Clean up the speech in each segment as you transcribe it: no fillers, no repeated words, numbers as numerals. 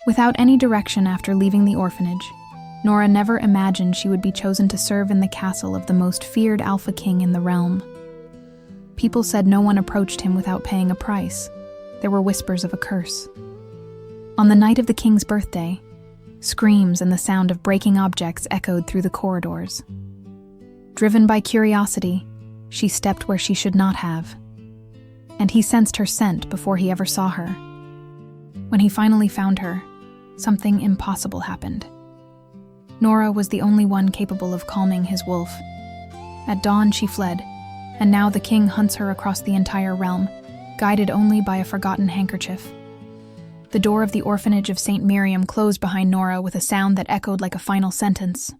Without any direction after leaving the orphanage, Nora never imagined she would be chosen to serve in the castle of the most feared Alpha King in the realm. People said no one approached him without paying a price. There were whispers of a curse. On the night of the king's birthday, screams and the sound of breaking objects echoed through the corridors. Driven by curiosity, she stepped where she should not have, and he sensed her scent before he ever saw her. When he finally found her, something impossible happened. Nora was the only one capable of calming his wolf. At dawn, she fled, and now the king hunts her across the entire realm, guided only by a forgotten handkerchief. The door of the orphanage of St. Miriam closed behind Nora with a sound that echoed like a final sentence.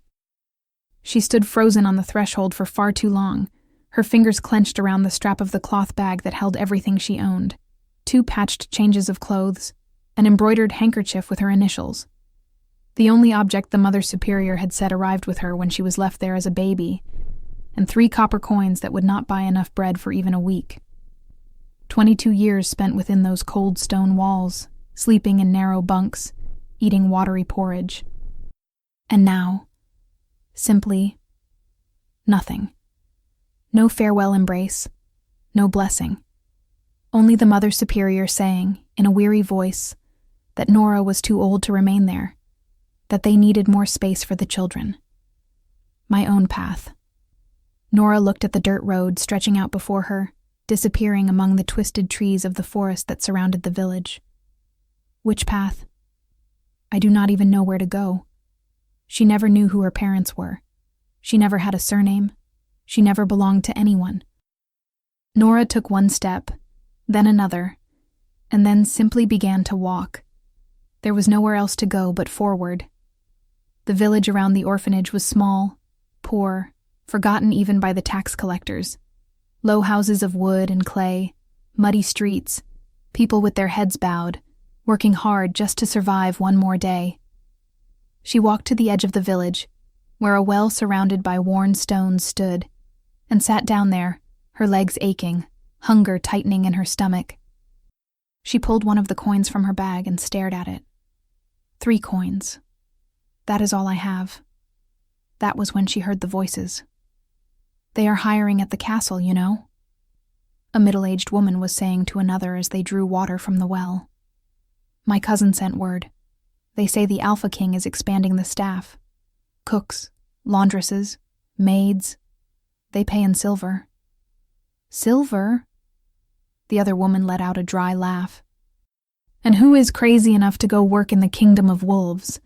She stood frozen on the threshold for far too long, her fingers clenched around the strap of the cloth bag that held everything she owned: 2 patched changes of clothes, an embroidered handkerchief with her initials. The only object the Mother Superior had said arrived with her when she was left there as a baby, and 3 copper coins that would not buy enough bread for even a week. 22 years spent within those cold stone walls, sleeping in narrow bunks, eating watery porridge. And now, simply nothing. No farewell embrace, no blessing. Only the Mother Superior saying, in a weary voice, that Nora was too old to remain there, that they needed more space for the children. My own path. Nora looked at the dirt road stretching out before her, disappearing among the twisted trees of the forest that surrounded the village. Which path? I do not even know where to go. She never knew who her parents were. She never had a surname. She never belonged to anyone. Nora took one step, then another, and then simply began to walk. There was nowhere else to go but forward. The village around the orphanage was small, poor, forgotten even by the tax collectors. Low houses of wood and clay, muddy streets, people with their heads bowed, working hard just to survive one more day. She walked to the edge of the village, where a well surrounded by worn stones stood, and sat down there, her legs aching, hunger tightening in her stomach. She pulled one of the coins from her bag and stared at it. 3 coins. That is all I have. That was when she heard the voices. They are hiring at the castle, you know, a middle-aged woman was saying to another as they drew water from the well. My cousin sent word. They say the Alpha King is expanding the staff. Cooks, laundresses, maids. They pay in silver. Silver? The other woman let out a dry laugh. And who is crazy enough to go work in the kingdom of wolves?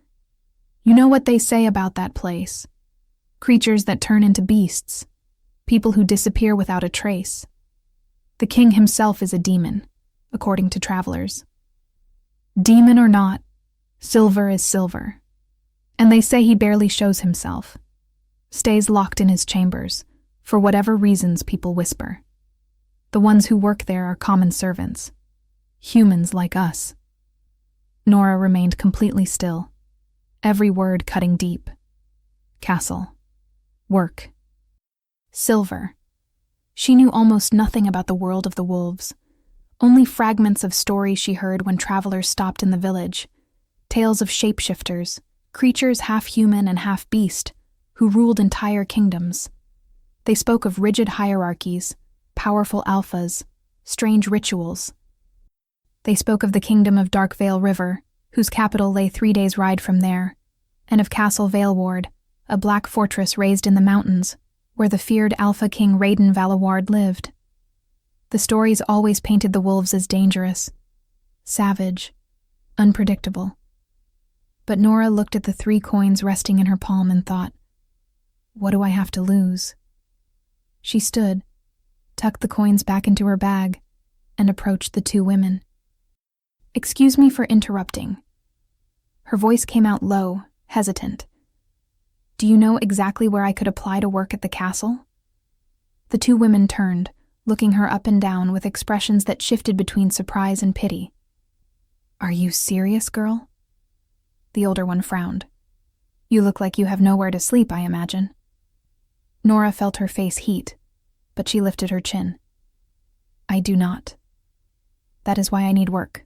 You know what they say about that place. Creatures that turn into beasts. People who disappear without a trace. The king himself is a demon, according to travelers. Demon or not, silver is silver. And they say he barely shows himself. Stays locked in his chambers, for whatever reasons people whisper. The ones who work there are common servants. Humans like us. Nora remained completely still, every word cutting deep. Castle. Work. Silver. She knew almost nothing about the world of the wolves, only fragments of stories she heard when travelers stopped in the village, tales of shapeshifters, creatures half human and half beast, who ruled entire kingdoms. They spoke of rigid hierarchies, powerful alphas, strange rituals. They spoke of the kingdom of Darkvale River, whose capital lay 3 days' ride from there, and of Castle Valeward, a black fortress raised in the mountains, where the feared Alpha King Raiden Valeward lived. The stories always painted the wolves as dangerous, savage, unpredictable. But Nora looked at the 3 coins resting in her palm and thought, what do I have to lose? She stood, tucked the coins back into her bag, and approached the 2 women. Excuse me for interrupting. Her voice came out low, hesitant. Do you know exactly where I could apply to work at the castle? The 2 women turned, looking her up and down with expressions that shifted between surprise and pity. Are you serious, girl? The older one frowned. You look like you have nowhere to sleep, I imagine. Nora felt her face heat, but she lifted her chin. I do not. That is why I need work.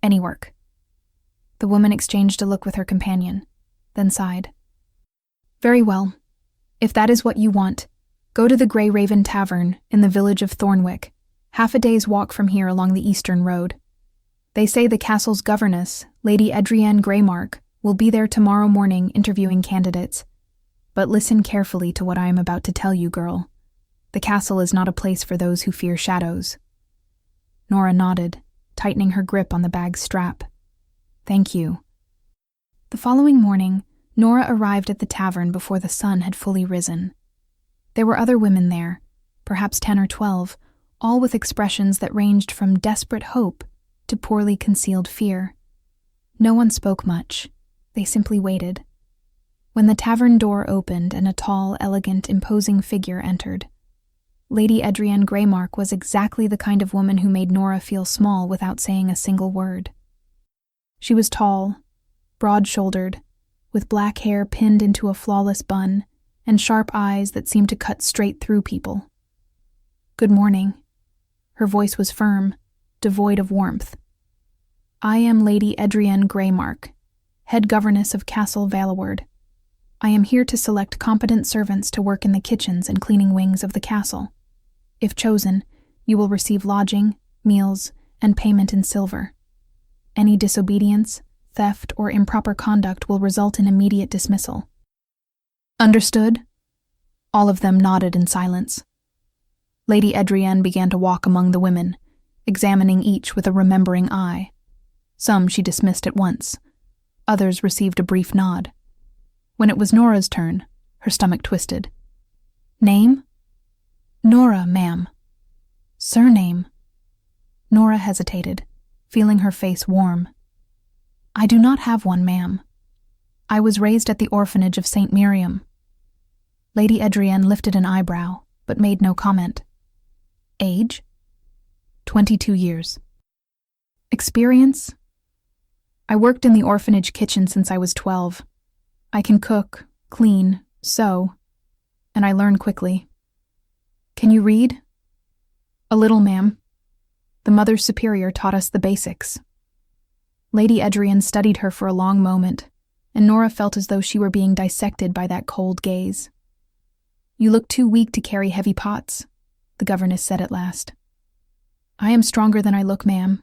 Any work. The woman exchanged a look with her companion, then sighed. Very well. If that is what you want, go to the Grey Raven Tavern in the village of Thornwick, half a day's walk from here along the eastern road. They say the castle's governess, Lady Adrienne Greymark, will be there tomorrow morning interviewing candidates. But listen carefully to what I am about to tell you, girl. The castle is not a place for those who fear shadows. Nora nodded, tightening her grip on the bag's strap. Thank you. The following morning, Nora arrived at the tavern before the sun had fully risen. There were other women there, perhaps 10 or 12, all with expressions that ranged from desperate hope to poorly concealed fear. No one spoke much. They simply waited. When the tavern door opened and a tall, elegant, imposing figure entered, Lady Adrienne Greymark was exactly the kind of woman who made Nora feel small without saying a single word. She was tall, broad-shouldered, with black hair pinned into a flawless bun and sharp eyes that seemed to cut straight through people. Good morning. Her voice was firm, devoid of warmth. I am Lady Adrienne Greymark, head governess of Castle Valaward. I am here to select competent servants to work in the kitchens and cleaning wings of the castle. If chosen, you will receive lodging, meals, and payment in silver. Any disobedience, theft, or improper conduct will result in immediate dismissal. Understood? All of them nodded in silence. Lady Adrienne began to walk among the women, examining each with a remembering eye. Some she dismissed at once. Others received a brief nod. When it was Nora's turn, her stomach twisted. Name? Nora, ma'am. Surname? Nora hesitated, feeling her face warm. I do not have one, ma'am. I was raised at the orphanage of St. Miriam. Lady Adrienne lifted an eyebrow, but made no comment. Age? 22 years. Experience? I worked in the orphanage kitchen since I was 12. I can cook, clean, sew, and I learn quickly. Can you read? A little, ma'am. The Mother Superior taught us the basics. Lady Adrienne studied her for a long moment, and Nora felt as though she were being dissected by that cold gaze. You look too weak to carry heavy pots, the governess said at last. I am stronger than I look, ma'am,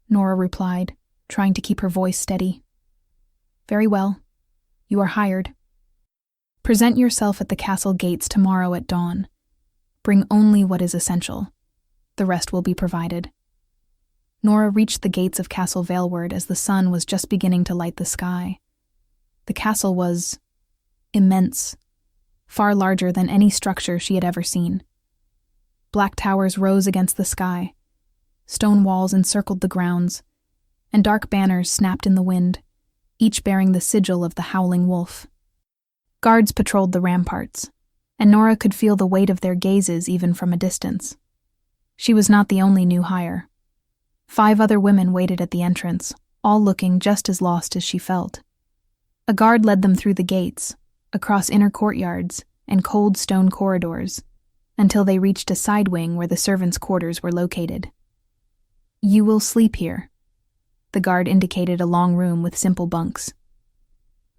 Nora replied, trying to keep her voice steady. Very well. You are hired. Present yourself at the castle gates tomorrow at dawn. Bring only what is essential. The rest will be provided. Nora reached the gates of Castle Valeward as the sun was just beginning to light the sky. The castle was immense, far larger than any structure she had ever seen. Black towers rose against the sky, stone walls encircled the grounds, and dark banners snapped in the wind, each bearing the sigil of the howling wolf. Guards patrolled the ramparts, and Nora could feel the weight of their gazes even from a distance. She was not the only new hire. 5 other women waited at the entrance, all looking just as lost as she felt. A guard led them through the gates, across inner courtyards and cold stone corridors, until they reached a side wing where the servants' quarters were located. You will sleep here. The guard indicated a long room with simple bunks.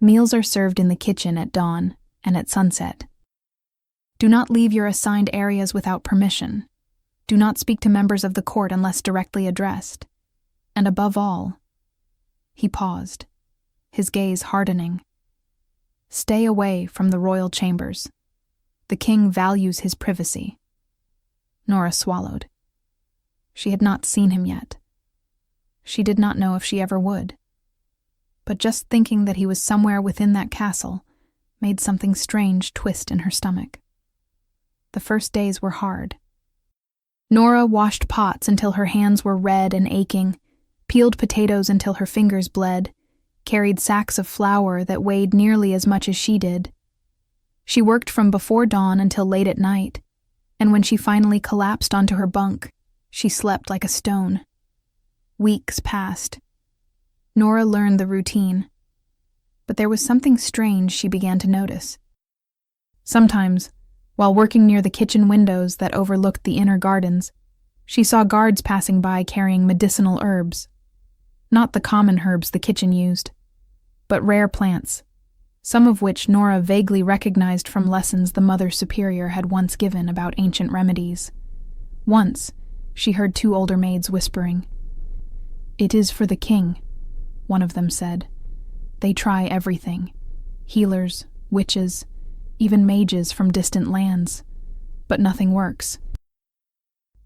Meals are served in the kitchen at dawn and at sunset. Do not leave your assigned areas without permission. Do not speak to members of the court unless directly addressed. And above all, he paused, his gaze hardening. Stay away from the royal chambers. The king values his privacy. Nora swallowed. She had not seen him yet. She did not know if she ever would. But just thinking that he was somewhere within that castle made something strange twist in her stomach. The first days were hard. Nora washed pots until her hands were red and aching, peeled potatoes until her fingers bled, carried sacks of flour that weighed nearly as much as she did. She worked from before dawn until late at night, and when she finally collapsed onto her bunk, she slept like a stone. Weeks passed. Nora learned the routine, but there was something strange she began to notice. Sometimes, while working near the kitchen windows that overlooked the inner gardens, she saw guards passing by carrying medicinal herbs. Not the common herbs the kitchen used, but rare plants, some of which Nora vaguely recognized from lessons the Mother Superior had once given about ancient remedies. Once, she heard two older maids whispering. "It is for the king," one of them said. "They try everything. Healers, witches, even mages from distant lands. But nothing works."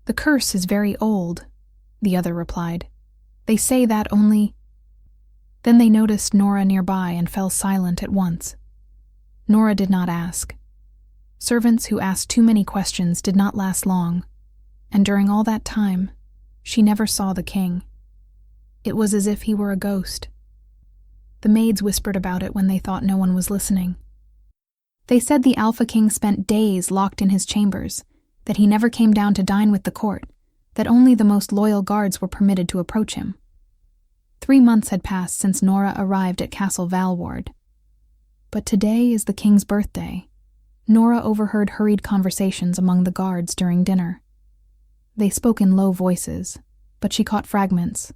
"The curse is very old," the other replied. "They say that only—" Then they noticed Nora nearby and fell silent at once. Nora did not ask. Servants who asked too many questions did not last long, and during all that time, she never saw the king. It was as if he were a ghost. The maids whispered about it when they thought no one was listening. They said the Alpha King spent days locked in his chambers, that he never came down to dine with the court, that only the most loyal guards were permitted to approach him. 3 months had passed since Nora arrived at Castle Valward. But today is the king's birthday. Nora overheard hurried conversations among the guards during dinner. They spoke in low voices, but she caught fragments.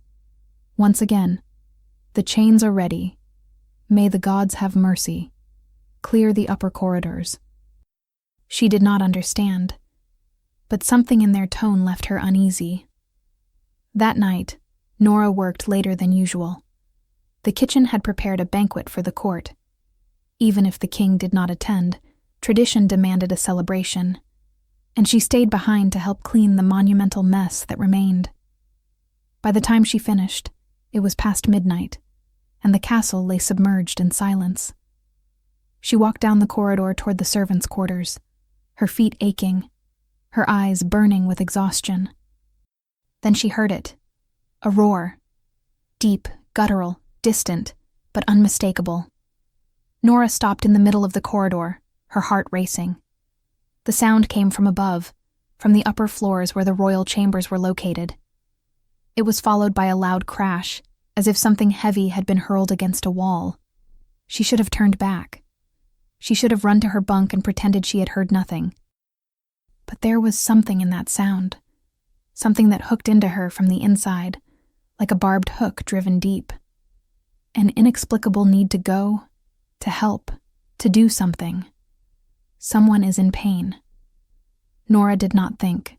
Once again, "The chains are ready. May the gods have mercy. Clear the upper corridors." She did not understand, but something in their tone left her uneasy. That night, Nora worked later than usual. The kitchen had prepared a banquet for the court. Even if the king did not attend, tradition demanded a celebration, and she stayed behind to help clean the monumental mess that remained. By the time she finished, it was past midnight, and the castle lay submerged in silence. She walked down the corridor toward the servants' quarters, her feet aching, her eyes burning with exhaustion. Then she heard it. A roar. Deep, guttural, distant, but unmistakable. Nora stopped in the middle of the corridor, her heart racing. The sound came from above, from the upper floors where the royal chambers were located. It was followed by a loud crash, as if something heavy had been hurled against a wall. She should have turned back. She should have run to her bunk and pretended she had heard nothing. But there was something in that sound, something that hooked into her from the inside, like a barbed hook driven deep. An inexplicable need to go, to help, to do something. Someone is in pain. Nora did not think.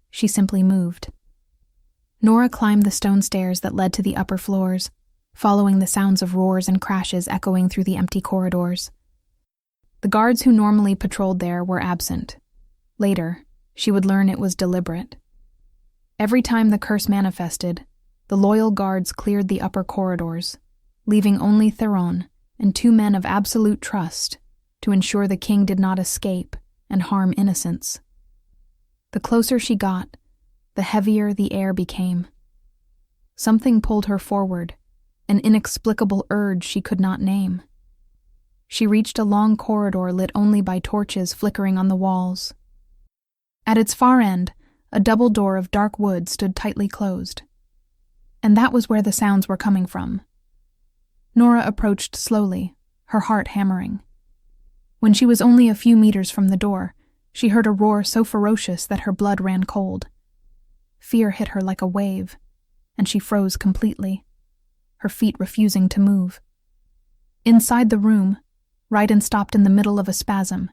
She simply moved. Nora climbed the stone stairs that led to the upper floors, following the sounds of roars and crashes echoing through the empty corridors. The guards who normally patrolled there were absent. Later, she would learn it was deliberate. Every time the curse manifested, the loyal guards cleared the upper corridors, leaving only Theron and 2 men of absolute trust to ensure the king did not escape and harm innocents. The closer she got, the heavier the air became. Something pulled her forward, an inexplicable urge she could not name. She reached a long corridor lit only by torches flickering on the walls. At its far end, a double door of dark wood stood tightly closed. And that was where the sounds were coming from. Nora approached slowly, her heart hammering. When she was only a few meters from the door, she heard a roar so ferocious that her blood ran cold. Fear hit her like a wave, and she froze completely, her feet refusing to move. Inside the room, Raiden stopped in the middle of a spasm.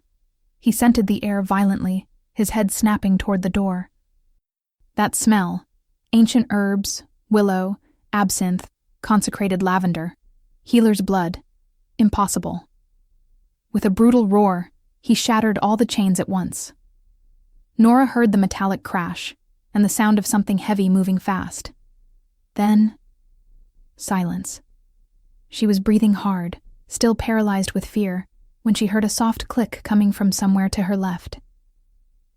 He scented the air violently, his head snapping toward the door. That smell, ancient herbs, willow, absinthe, consecrated lavender, healer's blood, impossible. With a brutal roar, he shattered all the chains at once. Nora heard the metallic crash and the sound of something heavy moving fast. Then, silence. She was breathing hard, still paralyzed with fear, when she heard a soft click coming from somewhere to her left.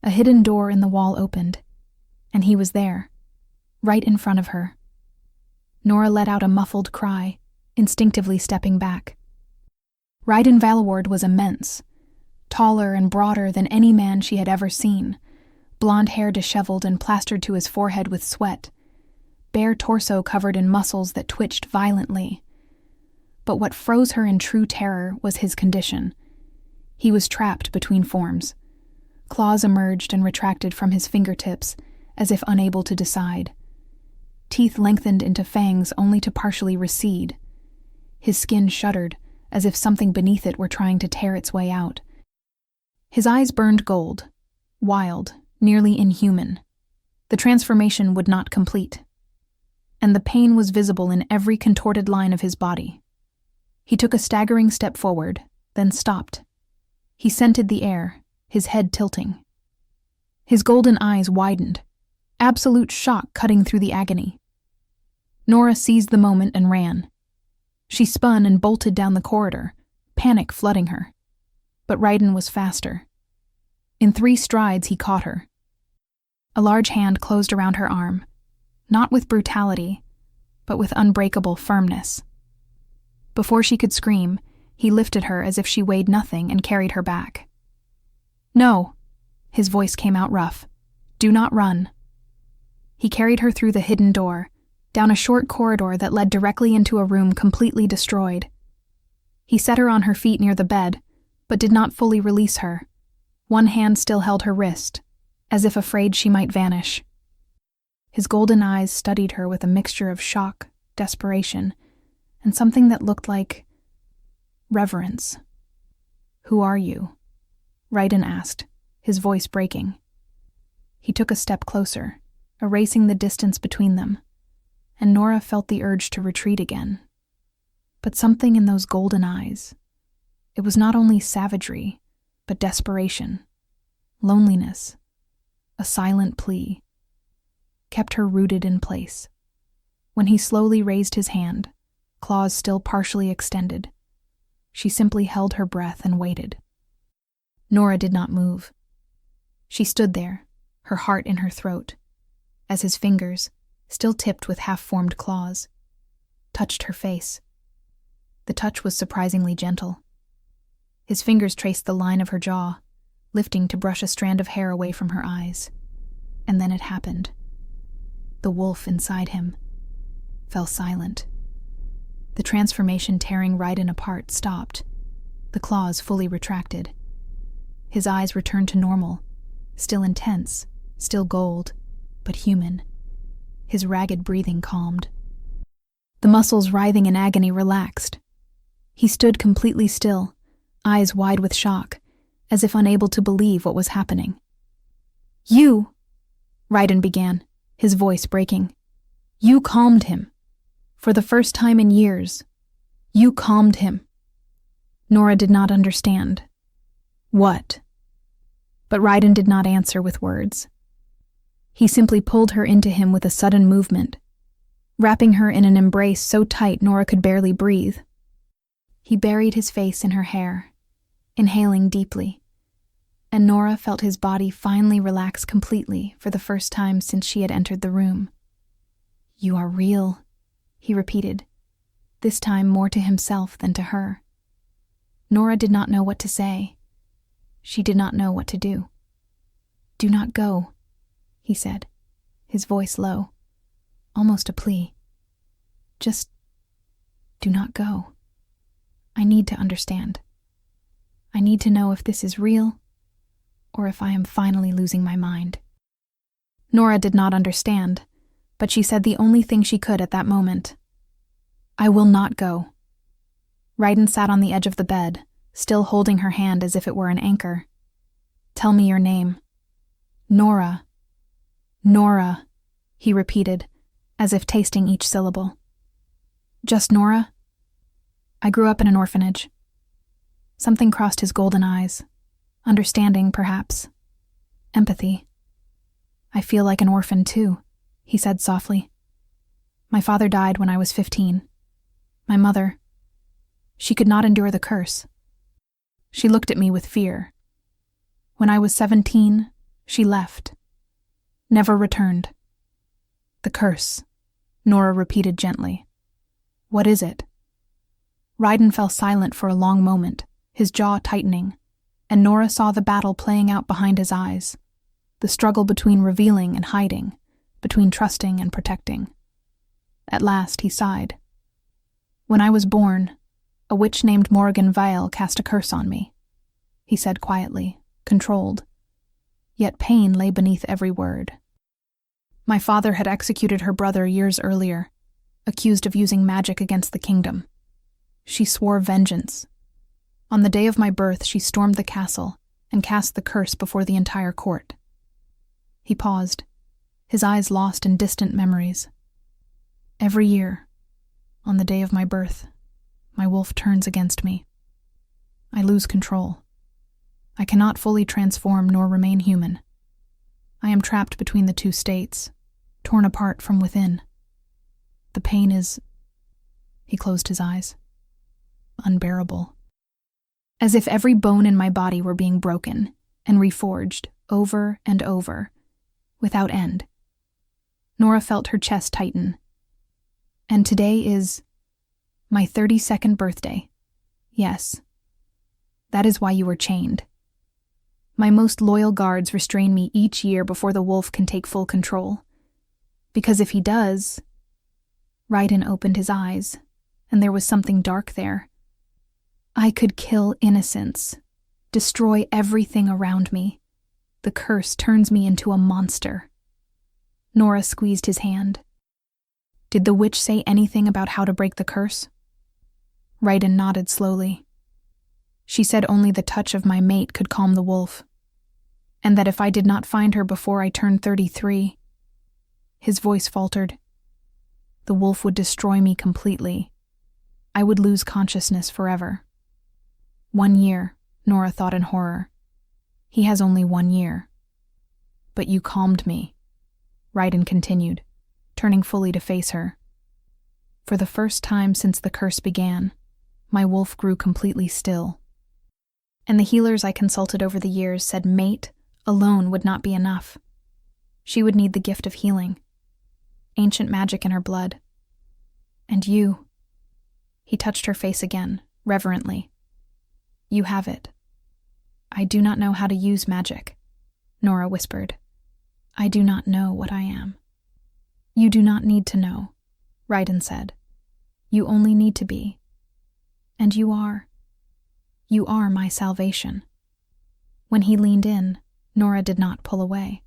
A hidden door in the wall opened, and he was there, right in front of her. Nora let out a muffled cry, instinctively stepping back. Raiden Valward was immense, taller and broader than any man she had ever seen, blonde hair disheveled and plastered to his forehead with sweat, bare torso covered in muscles that twitched violently. But what froze her in true terror was his condition. He was trapped between forms. Claws emerged and retracted from his fingertips, as if unable to decide. teeth lengthened into fangs only to partially recede. His skin shuddered, as if something beneath it were trying to tear its way out. His eyes burned gold, wild, nearly inhuman. The transformation would not complete, and the pain was visible in every contorted line of his body. He took a staggering step forward, then stopped. He scented the air, his head tilting. His golden eyes widened, absolute shock cutting through the agony. Nora seized the moment and ran. She spun and bolted down the corridor, panic flooding her. But Raiden was faster. In 3 strides he caught her. A large hand closed around her arm, not with brutality, but with unbreakable firmness. Before she could scream, he lifted her as if she weighed nothing and carried her back. "No," his voice came out rough. "Do not run." He carried her through the hidden door, down a short corridor that led directly into a room completely destroyed. He set her on her feet near the bed, but did not fully release her. One hand still held her wrist, as if afraid she might vanish. His golden eyes studied her with a mixture of shock, desperation, and something that looked like reverence. "Who are you?" Raiden asked, his voice breaking. He took a step closer, erasing the distance between them, and Nora felt the urge to retreat again. But something in those golden eyes, it was not only savagery, but desperation, loneliness, a silent plea, kept her rooted in place. When he slowly raised his hand, claws still partially extended, she simply held her breath and waited. Nora did not move. She stood there, her heart in her throat, as his fingers, still tipped with half-formed claws, touched her face. The touch was surprisingly gentle. His fingers traced the line of her jaw, lifting to brush a strand of hair away from her eyes. And then it happened. The wolf inside him fell silent. The transformation tearing Raiden apart stopped, the claws fully retracted. His eyes returned to normal, still intense, still gold, but human. His ragged breathing calmed. The muscles writhing in agony relaxed. He stood completely still, eyes wide with shock, as if unable to believe what was happening. "You," Raiden began, his voice breaking. "You calmed him. For the first time in years, you calmed him." Nora did not understand. What? But Raiden did not answer with words. He simply pulled her into him with a sudden movement, wrapping her in an embrace so tight Nora could barely breathe. He buried his face in her hair, inhaling deeply, and Nora felt his body finally relax completely for the first time since she had entered the room. "You are real," he repeated, this time more to himself than to her. Nora did not know what to say. She did not know what to do. "Do not go," he said, his voice low, almost a plea. "Just do not go. I need to understand. I need to know if this is real, or if I am finally losing my mind." Nora did not understand, but she said the only thing she could at that moment. "I will not go." Raiden sat on the edge of the bed, still holding her hand as if it were an anchor. "Tell me your name." "Nora. Nora," he repeated, as if tasting each syllable. "Just Nora? I grew up in an orphanage." Something crossed his golden eyes. Understanding, perhaps. Empathy. "I feel like an orphan, too," he said softly. "My father died when I was 15. My mother, she could not endure the curse. She looked at me with fear. When I was 17, she left. Never returned." "The curse," Nora repeated gently. "What is it?" Raiden fell silent for a long moment, his jaw tightening, and Nora saw the battle playing out behind his eyes, the struggle between revealing and hiding, between trusting and protecting. At last he sighed. "When I was born, a witch named Morrigan Vile cast a curse on me," he said quietly, controlled. Yet pain lay beneath every word. My father had executed her brother years earlier, accused of using magic against the kingdom. She swore vengeance. On the day of my birth, she stormed the castle and cast the curse before the entire court. He paused, his eyes lost in distant memories. Every year, on the day of my birth, my wolf turns against me. I lose control. I cannot fully transform nor remain human. I am trapped between the two states, torn apart from within. The pain is... He closed his eyes. Unbearable. As if every bone in my body were being broken and reforged over and over, without end. Nora felt her chest tighten. And today is my 32nd birthday. Yes. That is why you were chained. My most loyal guards restrain me each year before the wolf can take full control. Because if he does... Raiden opened his eyes, and there was something dark there. I could kill innocents, destroy everything around me. The curse turns me into a monster. Nora squeezed his hand. Did the witch say anything about how to break the curse? Raiden nodded slowly. She said only the touch of my mate could calm the wolf, and that if I did not find her before I turned 33, his voice faltered, the wolf would destroy me completely. I would lose consciousness forever. 1 year, Nora thought in horror. He has only 1 year. But you calmed me, Raiden continued, turning fully to face her. For the first time since the curse began, my wolf grew completely still. And the healers I consulted over the years said mate alone would not be enough. She would need the gift of healing, ancient magic in her blood. And you... He touched her face again, reverently. You have it. I do not know how to use magic, Nora whispered. I do not know what I am. You do not need to know, Raiden said. You only need to be. And you are. You are my salvation. When he leaned in, Nora did not pull away.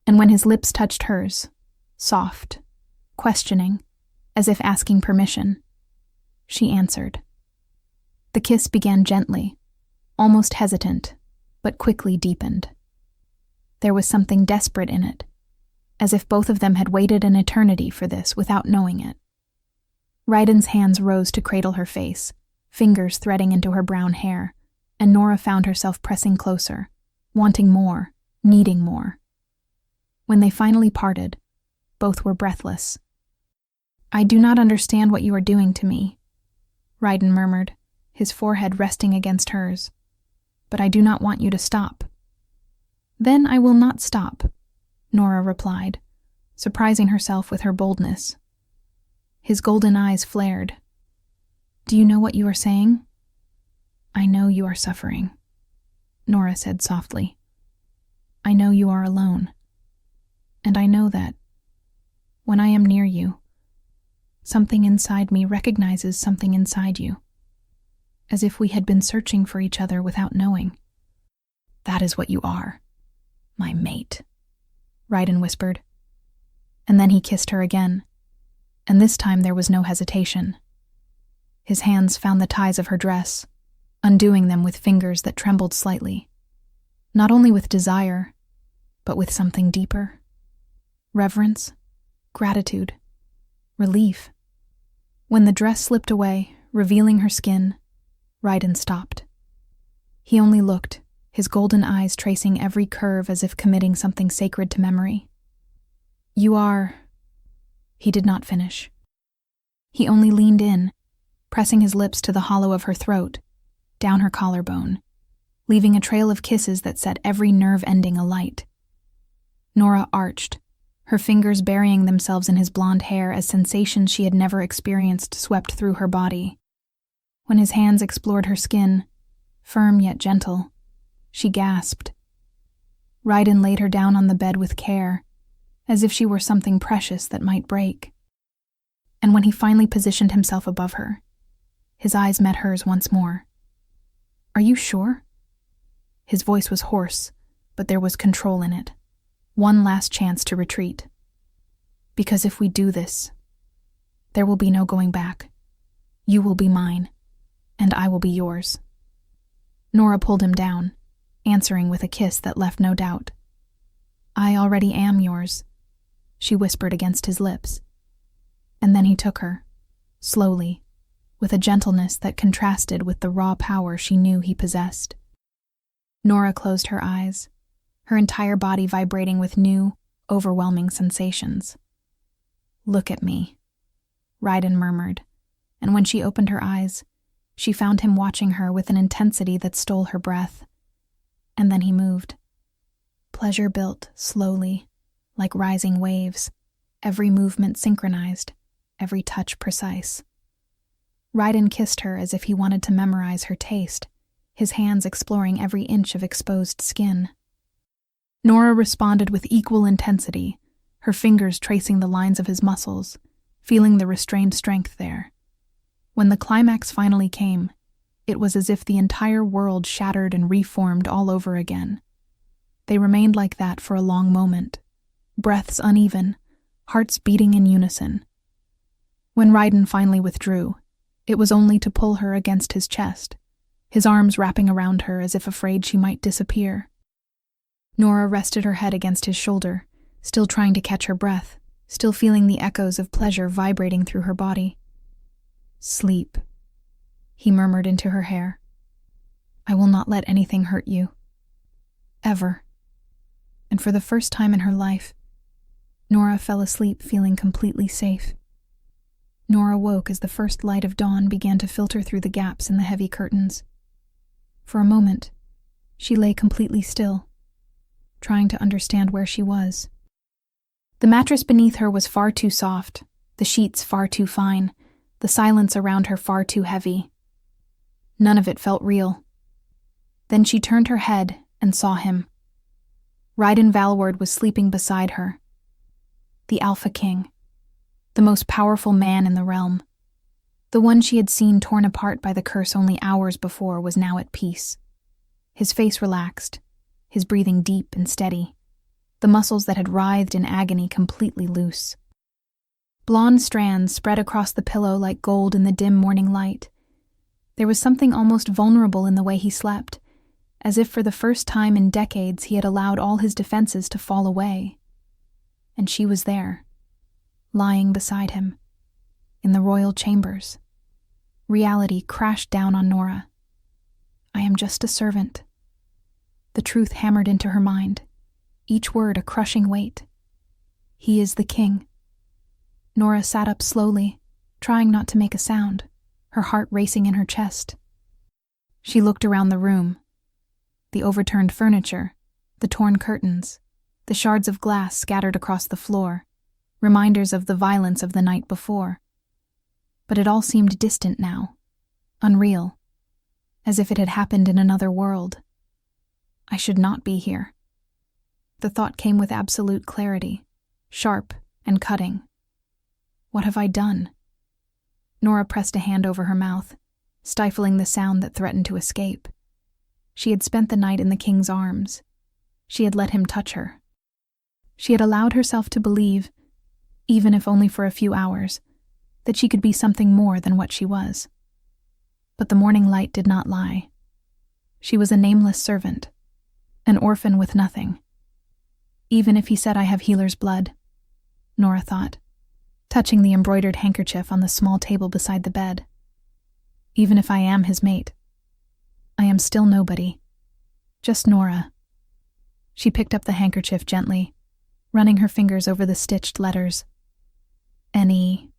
And when his lips touched hers, soft, questioning, as if asking permission, she answered. The kiss began gently, almost hesitant, but quickly deepened. There was something desperate in it, as if both of them had waited an eternity for this without knowing it. Raiden's hands rose to cradle her face, fingers threading into her brown hair, and Nora found herself pressing closer, wanting more, needing more. When they finally parted, both were breathless. I do not understand what you are doing to me, Raiden murmured, his forehead resting against hers. But I do not want you to stop. Then I will not stop, Nora replied, surprising herself with her boldness. His golden eyes flared. Do you know what you are saying? I know you are suffering, Nora said softly. I know you are alone. And I know that, when I am near you, something inside me recognizes something inside you, as if we had been searching for each other without knowing. That is what you are, my mate, Raiden whispered. And then he kissed her again, and this time there was no hesitation. His hands found the ties of her dress, undoing them with fingers that trembled slightly, not only with desire, but with something deeper. Reverence, gratitude, relief. When the dress slipped away, revealing her skin, Raiden stopped. He only looked, his golden eyes tracing every curve as if committing something sacred to memory. You are... He did not finish. He only leaned in, pressing his lips to the hollow of her throat, down her collarbone, leaving a trail of kisses that set every nerve ending alight. Nora arched, her fingers burying themselves in his blonde hair as sensations she had never experienced swept through her body. When his hands explored her skin, firm yet gentle, she gasped. Raiden laid her down on the bed with care, as if she were something precious that might break. And when he finally positioned himself above her, his eyes met hers once more. Are you sure? His voice was hoarse, but there was control in it. One last chance to retreat. Because if we do this, there will be no going back. You will be mine, and I will be yours." Nora pulled him down, answering with a kiss that left no doubt. "I already am yours," she whispered against his lips. And then he took her, slowly, with a gentleness that contrasted with the raw power she knew he possessed. Nora closed her eyes, her entire body vibrating with new, overwhelming sensations. "Look at me," Ryden murmured, and when she opened her eyes, she found him watching her with an intensity that stole her breath. And then he moved. Pleasure built slowly, like rising waves, every movement synchronized, every touch precise. Ryden kissed her as if he wanted to memorize her taste, his hands exploring every inch of exposed skin. Nora responded with equal intensity, her fingers tracing the lines of his muscles, feeling the restrained strength there. When the climax finally came, it was as if the entire world shattered and reformed all over again. They remained like that for a long moment, breaths uneven, hearts beating in unison. When Ryden finally withdrew, it was only to pull her against his chest, his arms wrapping around her as if afraid she might disappear. Nora rested her head against his shoulder, still trying to catch her breath, still feeling the echoes of pleasure vibrating through her body. "Sleep," he murmured into her hair. "I will not let anything hurt you. Ever." And for the first time in her life, Nora fell asleep feeling completely safe. Nora woke as the first light of dawn began to filter through the gaps in the heavy curtains. For a moment, she lay completely still, trying to understand where she was. The mattress beneath her was far too soft, the sheets far too fine, the silence around her far too heavy. None of it felt real. Then she turned her head and saw him. Ryden Valward was sleeping beside her. The Alpha King, the most powerful man in the realm. The one she had seen torn apart by the curse only hours before was now at peace. His face relaxed, his breathing deep and steady, the muscles that had writhed in agony completely loose. Blonde strands spread across the pillow like gold in the dim morning light. There was something almost vulnerable in the way he slept, as if for the first time in decades he had allowed all his defenses to fall away. And she was there, lying beside him, in the royal chambers. Reality crashed down on Nora. "I am just a servant." The truth hammered into her mind, each word a crushing weight. "He is the king." Nora sat up slowly, trying not to make a sound, her heart racing in her chest. She looked around the room. The overturned furniture, the torn curtains, the shards of glass scattered across the floor, reminders of the violence of the night before. But it all seemed distant now, unreal, as if it had happened in another world. I should not be here. The thought came with absolute clarity, sharp and cutting. What have I done? Nora pressed a hand over her mouth, stifling the sound that threatened to escape. She had spent the night in the king's arms. She had let him touch her. She had allowed herself to believe, even if only for a few hours, that she could be something more than what she was. But the morning light did not lie. She was a nameless servant, an orphan with nothing. Even if he said, "I have healer's blood," Nora thought, touching the embroidered handkerchief on the small table beside the bed. Even if I am his mate, I am still nobody. Just Nora. She picked up the handkerchief gently, running her fingers over the stitched letters. N.E.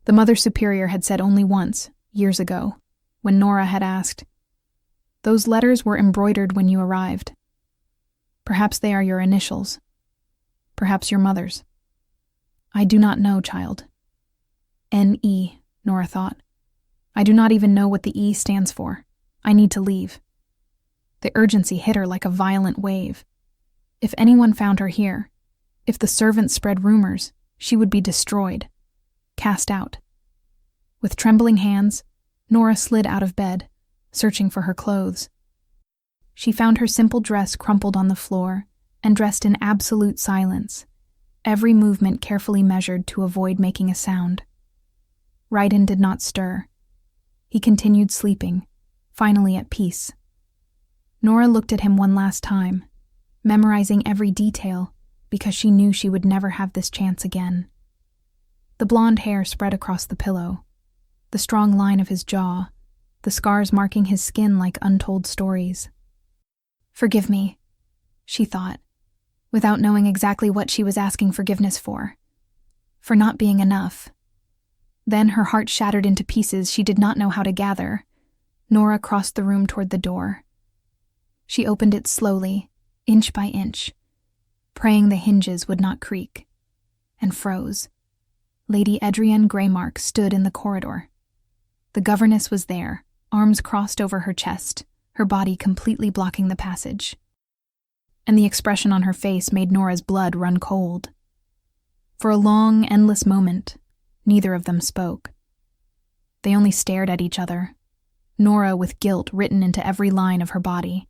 The Mother Superior had said only once, years ago, when Nora had asked, "Those letters were embroidered when you arrived. Perhaps they are your initials. Perhaps your mother's. I do not know, child." N.E., Nora thought. I do not even know what the E stands for. I need to leave. The urgency hit her like a violent wave. If anyone found her here, if the servants spread rumors, she would be destroyed, cast out. With trembling hands, Nora slid out of bed, searching for her clothes. She found her simple dress crumpled on the floor and dressed in absolute silence, every movement carefully measured to avoid making a sound. Raiden did not stir. He continued sleeping, finally at peace. Nora looked at him one last time, memorizing every detail because she knew she would never have this chance again. The blonde hair spread across the pillow, the strong line of his jaw, the scars marking his skin like untold stories. "Forgive me," she thought, without knowing exactly what she was asking forgiveness for not being enough. Then her heart shattered into pieces she did not know how to gather. Nora crossed the room toward the door. She opened it slowly, inch by inch, praying the hinges would not creak, and froze. Lady Adrienne Greymark stood in the corridor. The governess was there, arms crossed over her chest, her body completely blocking the passage. And the expression on her face made Nora's blood run cold. For a long, endless moment, neither of them spoke. They only stared at each other, Nora with guilt written into every line of her body,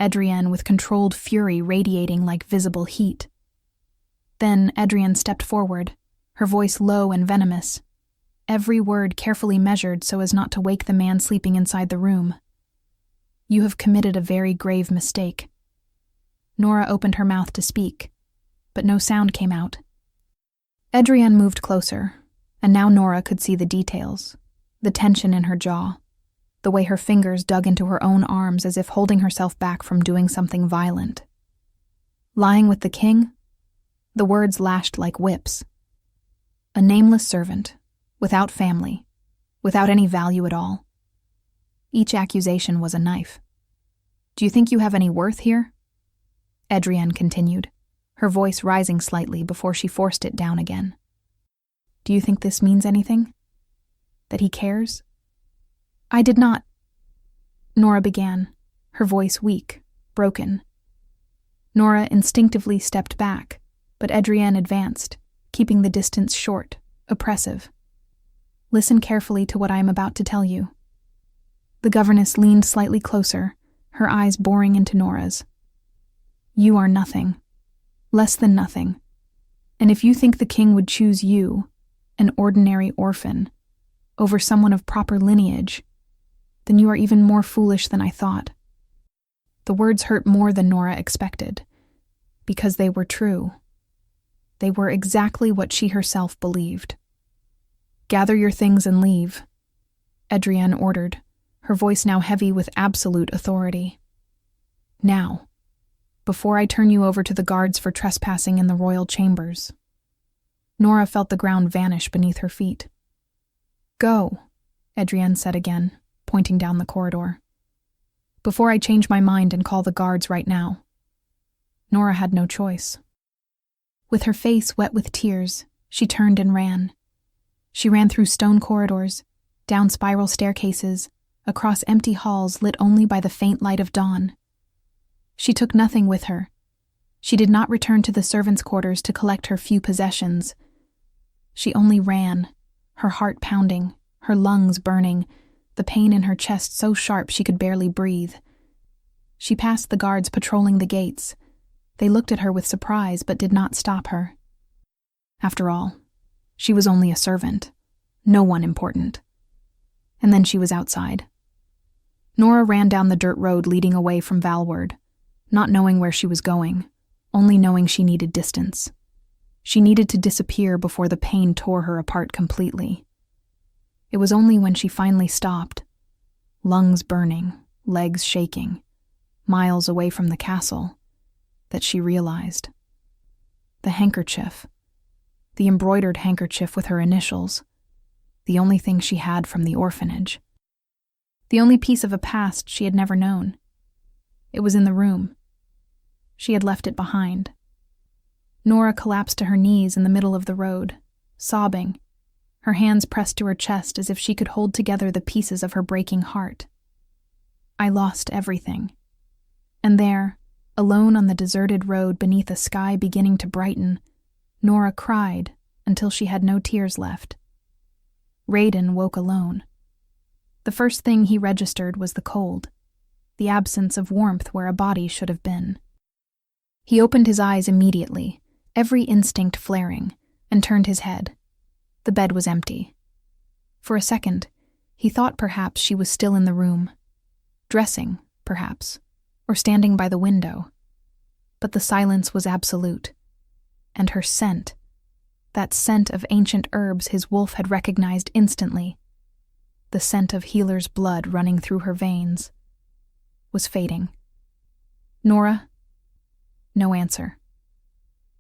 Adrienne with controlled fury radiating like visible heat. Then Adrienne stepped forward, her voice low and venomous, every word carefully measured so as not to wake the man sleeping inside the room. "You have committed a very grave mistake." Nora opened her mouth to speak, but no sound came out. Adrienne moved closer, and now Nora could see the details, the tension in her jaw, the way her fingers dug into her own arms as if holding herself back from doing something violent. Lying with the king? The words lashed like whips. A nameless servant, without family, without any value at all. Each accusation was a knife. "Do you think you have any worth here?" Adrienne continued, her voice rising slightly before she forced it down again. "Do you think this means anything? That he cares?" "I did not," Nora began, her voice weak, broken. Nora instinctively stepped back, but Adrienne advanced, keeping the distance short, oppressive. "Listen carefully to what I am about to tell you." The governess leaned slightly closer, her eyes boring into Nora's. "You are nothing, less than nothing, and if you think the king would choose you, an ordinary orphan, over someone of proper lineage, then you are even more foolish than I thought." The words hurt more than Nora expected, because they were true. They were exactly what she herself believed. "Gather your things and leave," Adrienne ordered, her voice now heavy with absolute authority. "Now, before I turn you over to the guards for trespassing in the royal chambers." Nora felt the ground vanish beneath her feet. "Go," Adrienne said again, pointing down the corridor. "Before I change my mind and call the guards right now." Nora had no choice. With her face wet with tears, she turned and ran. She ran through stone corridors, down spiral staircases, across empty halls lit only by the faint light of dawn. She took nothing with her. She did not return to the servants' quarters to collect her few possessions. She only ran, her heart pounding, her lungs burning, the pain in her chest so sharp she could barely breathe. She passed the guards patrolling the gates. They looked at her with surprise but did not stop her. After all, she was only a servant, no one important. And then she was outside. Nora ran down the dirt road leading away from Valward, not knowing where she was going, only knowing she needed distance. She needed to disappear before the pain tore her apart completely. It was only when she finally stopped, lungs burning, legs shaking, miles away from the castle, that she realized. The handkerchief, the embroidered handkerchief with her initials, the only thing she had from the orphanage. The only piece of a past she had never known. It was in the room. She had left it behind. Nora collapsed to her knees in the middle of the road, sobbing, her hands pressed to her chest as if she could hold together the pieces of her breaking heart. I lost everything. And there, alone on the deserted road beneath a sky beginning to brighten, Nora cried until she had no tears left. Raiden woke alone. The first thing he registered was the cold, the absence of warmth where a body should have been. He opened his eyes immediately, every instinct flaring, and turned his head. The bed was empty. For a second, he thought perhaps she was still in the room, dressing, perhaps, or standing by the window. But the silence was absolute, and her scent, that scent of ancient herbs his wolf had recognized instantly, the scent of healer's blood running through her veins, was fading. "Nora?" No answer.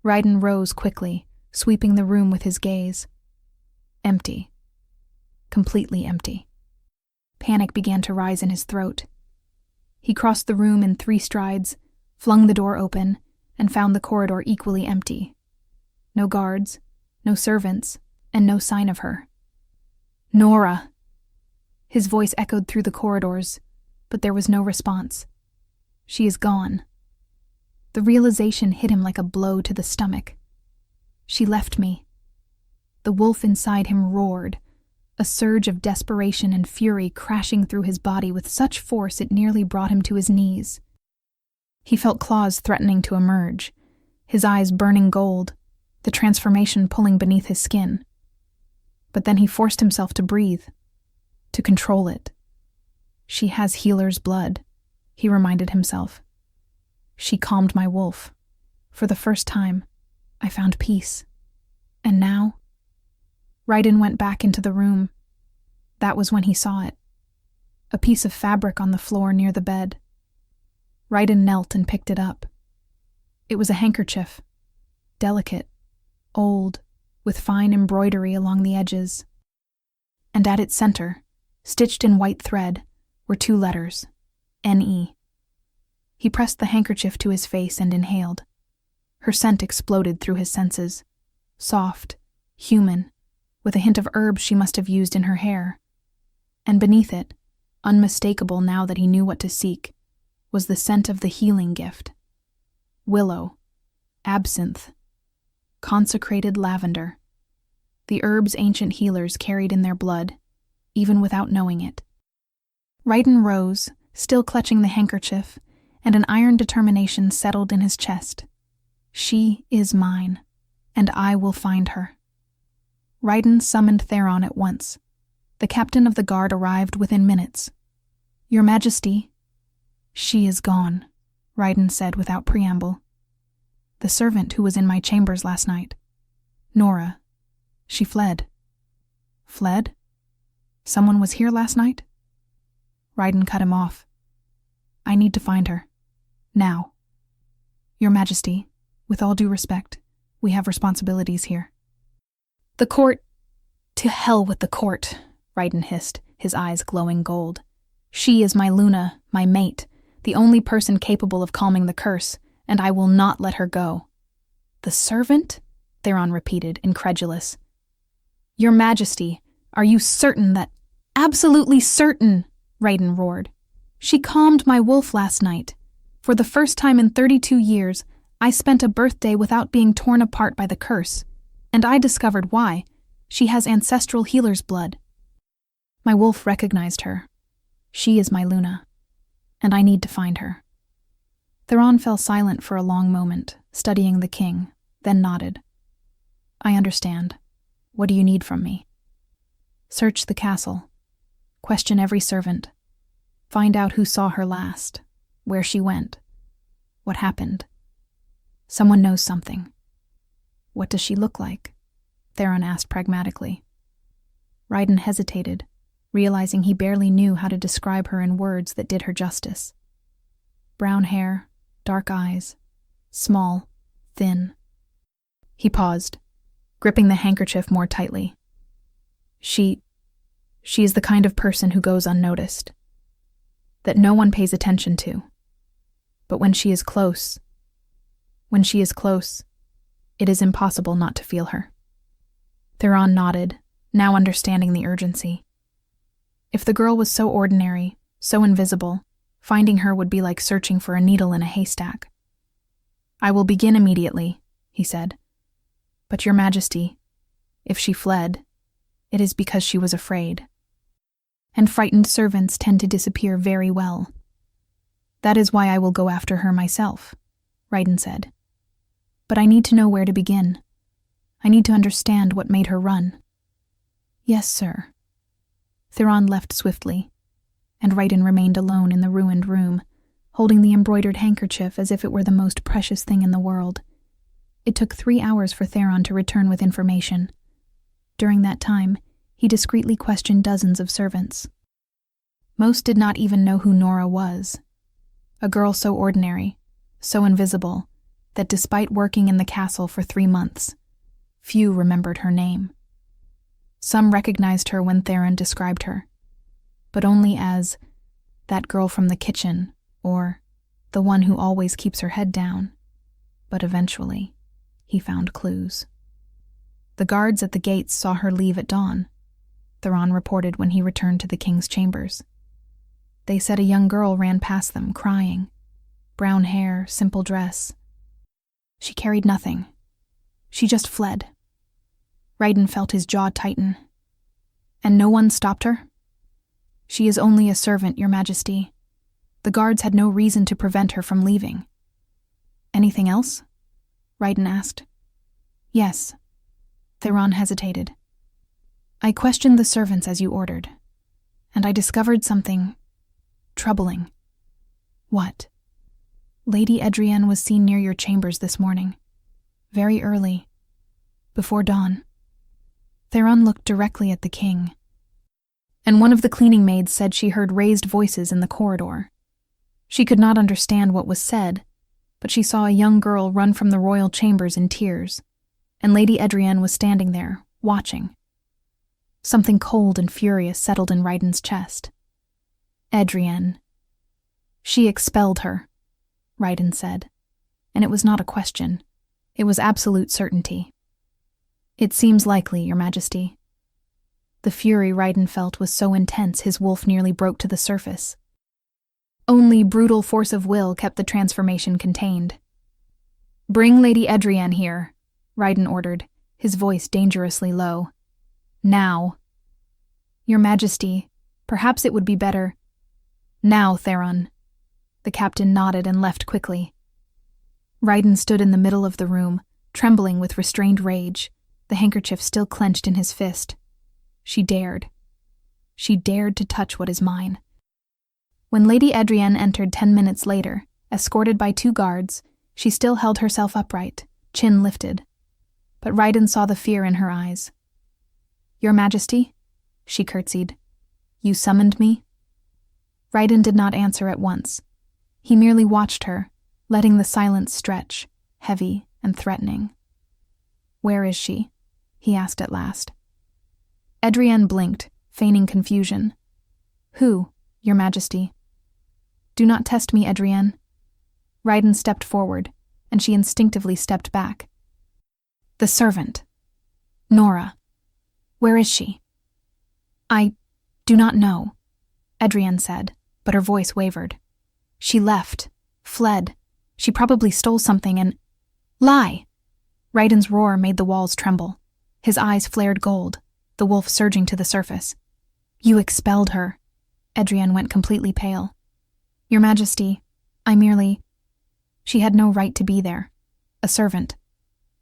Ryden rose quickly, sweeping the room with his gaze. Empty. Completely empty. Panic began to rise in his throat. He crossed the room in 3 strides, flung the door open, and found the corridor equally empty. No guards, no servants, and no sign of her. "Nora!" His voice echoed through the corridors, but there was no response. "She is gone." The realization hit him like a blow to the stomach. She left me. The wolf inside him roared, a surge of desperation and fury crashing through his body with such force it nearly brought him to his knees. He felt claws threatening to emerge, his eyes burning gold, the transformation pulling beneath his skin. But then he forced himself to breathe, to control it. "She has healer's blood," he reminded himself. "She calmed my wolf. For the first time, I found peace. And now?" Ryden went back into the room. That was when he saw it. A piece of fabric on the floor near the bed. Ryden knelt and picked it up. It was a handkerchief, delicate, old, with fine embroidery along the edges. And at its center, stitched in white thread, were 2 letters, N-E. He pressed the handkerchief to his face and inhaled. Her scent exploded through his senses. Soft, human, with a hint of herbs she must have used in her hair. And beneath it, unmistakable now that he knew what to seek, was the scent of the healing gift. Willow, absinthe, consecrated lavender. The herbs ancient healers carried in their blood, even without knowing it. Ryden rose, still clutching the handkerchief, and an iron determination settled in his chest. She is mine, and I will find her. Ryden summoned Theron at once. The captain of the guard arrived within minutes. "Your Majesty." "She is gone," Ryden said without preamble. "The servant who was in my chambers last night. Nora. She fled." "Fled? Someone was here last night?" Ryden cut him off. "I need to find her. Now. Your Majesty, with all due respect, we have responsibilities here." "The court—" "To hell with the court," Ryden hissed, his eyes glowing gold. "She is my Luna, my mate, the only person capable of calming the curse, and I will not let her go." "The servant?" Theron repeated, incredulous. "Your Majesty, are you certain that—" "Absolutely certain," Ryden roared. "She calmed my wolf last night. For the first time in 32 years, I spent a birthday without being torn apart by the curse, and I discovered why. She has ancestral healer's blood. My wolf recognized her. She is my Luna, and I need to find her." Theron fell silent for a long moment, studying the king, then nodded. "I understand. What do you need from me?" "Search the castle. Question every servant. Find out who saw her last, where she went, what happened. Someone knows something." "What does she look like?" Theron asked pragmatically. Ryden hesitated, realizing he barely knew how to describe her in words that did her justice. Brown hair, dark eyes, small, thin. He paused, gripping the handkerchief more tightly. She is the kind of person who goes unnoticed, that no one pays attention to. But when she is close, it is impossible not to feel her. Theron nodded, now understanding the urgency. If the girl was so ordinary, so invisible, finding her would be like searching for a needle in a haystack. "I will begin immediately," he said. "But Your Majesty, if she fled, it is because she was afraid. And frightened servants tend to disappear very well. That is why I will go after her myself," Ryden said. But I need to know where to begin. I need to understand what made her run." "Yes, sir." Theron left swiftly, and Ryden remained alone in the ruined room, holding the embroidered handkerchief as if it were the most precious thing in the world. It took 3 hours for Theron to return with information. During that time, he discreetly questioned dozens of servants. Most did not even know who Nora was. A girl so ordinary, so invisible, that despite working in the castle for 3 months, few remembered her name. Some recognized her when Theron described her, but only as that girl from the kitchen or the one who always keeps her head down. But eventually, he found clues. The guards at the gates saw her leave at dawn, Theron reported when he returned to the king's chambers. They said a young girl ran past them, crying. Brown hair, simple dress. She carried nothing. She just fled. Ryden felt his jaw tighten. "And no one stopped her?" "She is only a servant, Your Majesty. The guards had no reason to prevent her from leaving." "Anything else?" Ryden asked. "Yes." Theron hesitated. "I questioned the servants as you ordered, and I discovered something troubling." "What?" "Lady Edrienne was seen near your chambers this morning. Very early. Before dawn." Theron looked directly at the king. "And one of the cleaning maids said she heard raised voices in the corridor. She could not understand what was said, but she saw a young girl run from the royal chambers in tears, and Lady Edrienne was standing there, watching." Something cold and furious settled in Ryden's chest. "Edrienne. She expelled her," Ryden said, and it was not a question. It was absolute certainty. "It seems likely, Your Majesty." The fury Ryden felt was so intense his wolf nearly broke to the surface. Only brutal force of will kept the transformation contained. "Bring Lady Edrienne here," Ryden ordered, his voice dangerously low. "Now." "Your Majesty, perhaps it would be better—" "Now, Theron." The captain nodded and left quickly. Ryden stood in the middle of the room, trembling with restrained rage, the handkerchief still clenched in his fist. She dared. She dared to touch what is mine. When Lady Edrienne entered 10 minutes later, escorted by 2 guards, she still held herself upright, chin lifted. But Ryden saw the fear in her eyes. "Your Majesty?" she curtsied. "You summoned me?" Ryden did not answer at once. He merely watched her, letting the silence stretch, heavy and threatening. "Where is she?" he asked at last. Edrienne blinked, feigning confusion. "Who, Your Majesty?" "Do not test me, Edrienne." Ryden stepped forward, and she instinctively stepped back. "The servant. Nora. Where is she?" "I do not know," Edrienne said, but her voice wavered. "She left, fled. She probably stole something and—" "Lie!" Ryden's roar made the walls tremble. His eyes flared gold, the wolf surging to the surface. "You expelled her." Edrienne went completely pale. "Your Majesty, I merely—" "She had no right to be there. A servant.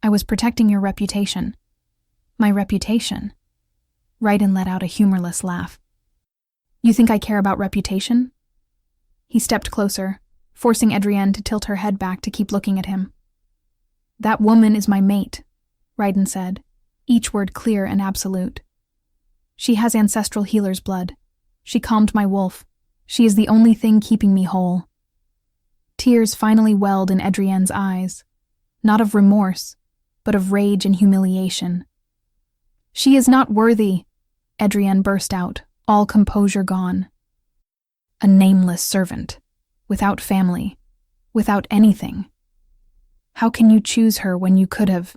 I was protecting your reputation." "My reputation?" Ryden let out a humorless laugh. "You think I care about reputation?" He stepped closer, forcing Edrienne to tilt her head back to keep looking at him. "That woman is my mate," Ryden said, each word clear and absolute. "She has ancestral healer's blood. She calmed my wolf. She is the only thing keeping me whole." Tears finally welled in Edrienne's eyes, not of remorse, but of rage and humiliation. "She is not worthy," Edrienne burst out, all composure gone. "A nameless servant, without family, without anything. How can you choose her when you could have?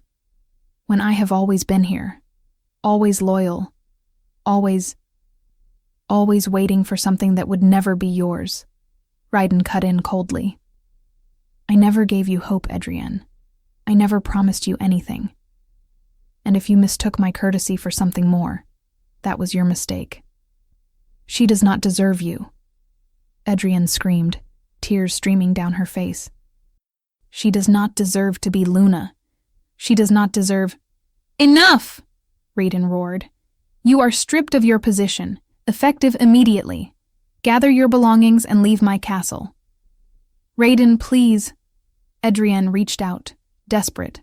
When I have always been here, always loyal, always waiting for something that would never be yours," Ryden cut in coldly. "I never gave you hope, Edrienne. I never promised you anything. And if you mistook my courtesy for something more, that was your mistake. She does not deserve you." Edrienne screamed, tears streaming down her face. She does not deserve to be Luna. She does not deserve— Enough! Raiden roared. You are stripped of your position, effective immediately. Gather your belongings and leave my castle. Raiden, please. Edrian reached out, desperate.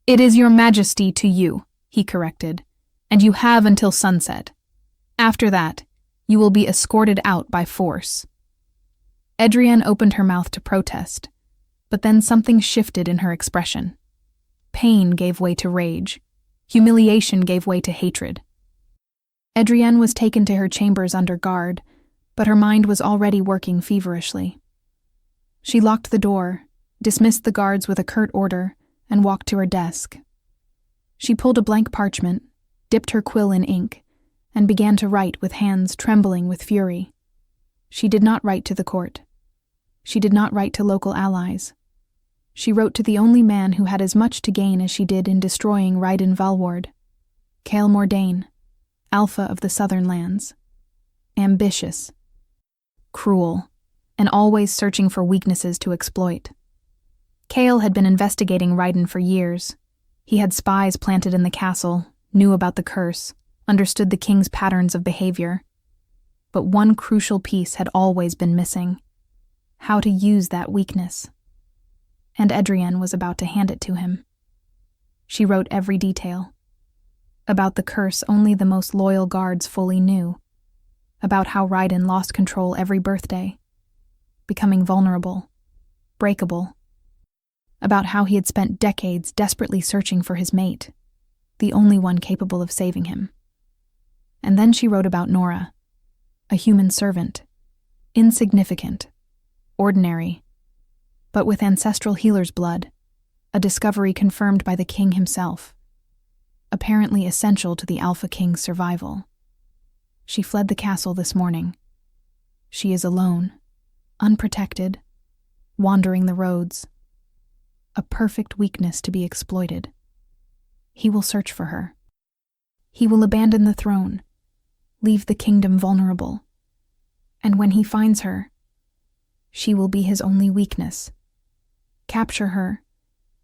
It is your majesty to you, he corrected, and you have until sunset. After that, you will be escorted out by force. Edrian opened her mouth to protest, but then something shifted in her expression. Pain gave way to rage. Humiliation gave way to hatred. Edrian was taken to her chambers under guard, but her mind was already working feverishly. She locked the door, dismissed the guards with a curt order, and walked to her desk. She pulled a blank parchment, dipped her quill in ink, and began to write with hands trembling with fury. She did not write to the court. She did not write to local allies. She wrote to the only man who had as much to gain as she did in destroying Raiden Valward, Kael Mordain, Alpha of the Southern Lands. Ambitious, cruel, and always searching for weaknesses to exploit. Kael had been investigating Raiden for years. He had spies planted in the castle, knew about the curse, understood the king's patterns of behavior. But one crucial piece had always been missing: how to use that weakness. And Edrian was about to hand it to him. She wrote every detail. About the curse only the most loyal guards fully knew. About how Raiden lost control every birthday, becoming vulnerable, breakable. About how he had spent decades desperately searching for his mate, the only one capable of saving him. And then she wrote about Nora, a human servant, insignificant, ordinary, but with ancestral healer's blood, a discovery confirmed by the king himself, apparently essential to the Alpha King's survival. She fled the castle this morning. She is alone, unprotected, wandering the roads. A perfect weakness to be exploited. He will search for her. He will abandon the throne, leave the kingdom vulnerable. And when he finds her, she will be his only weakness. Capture her,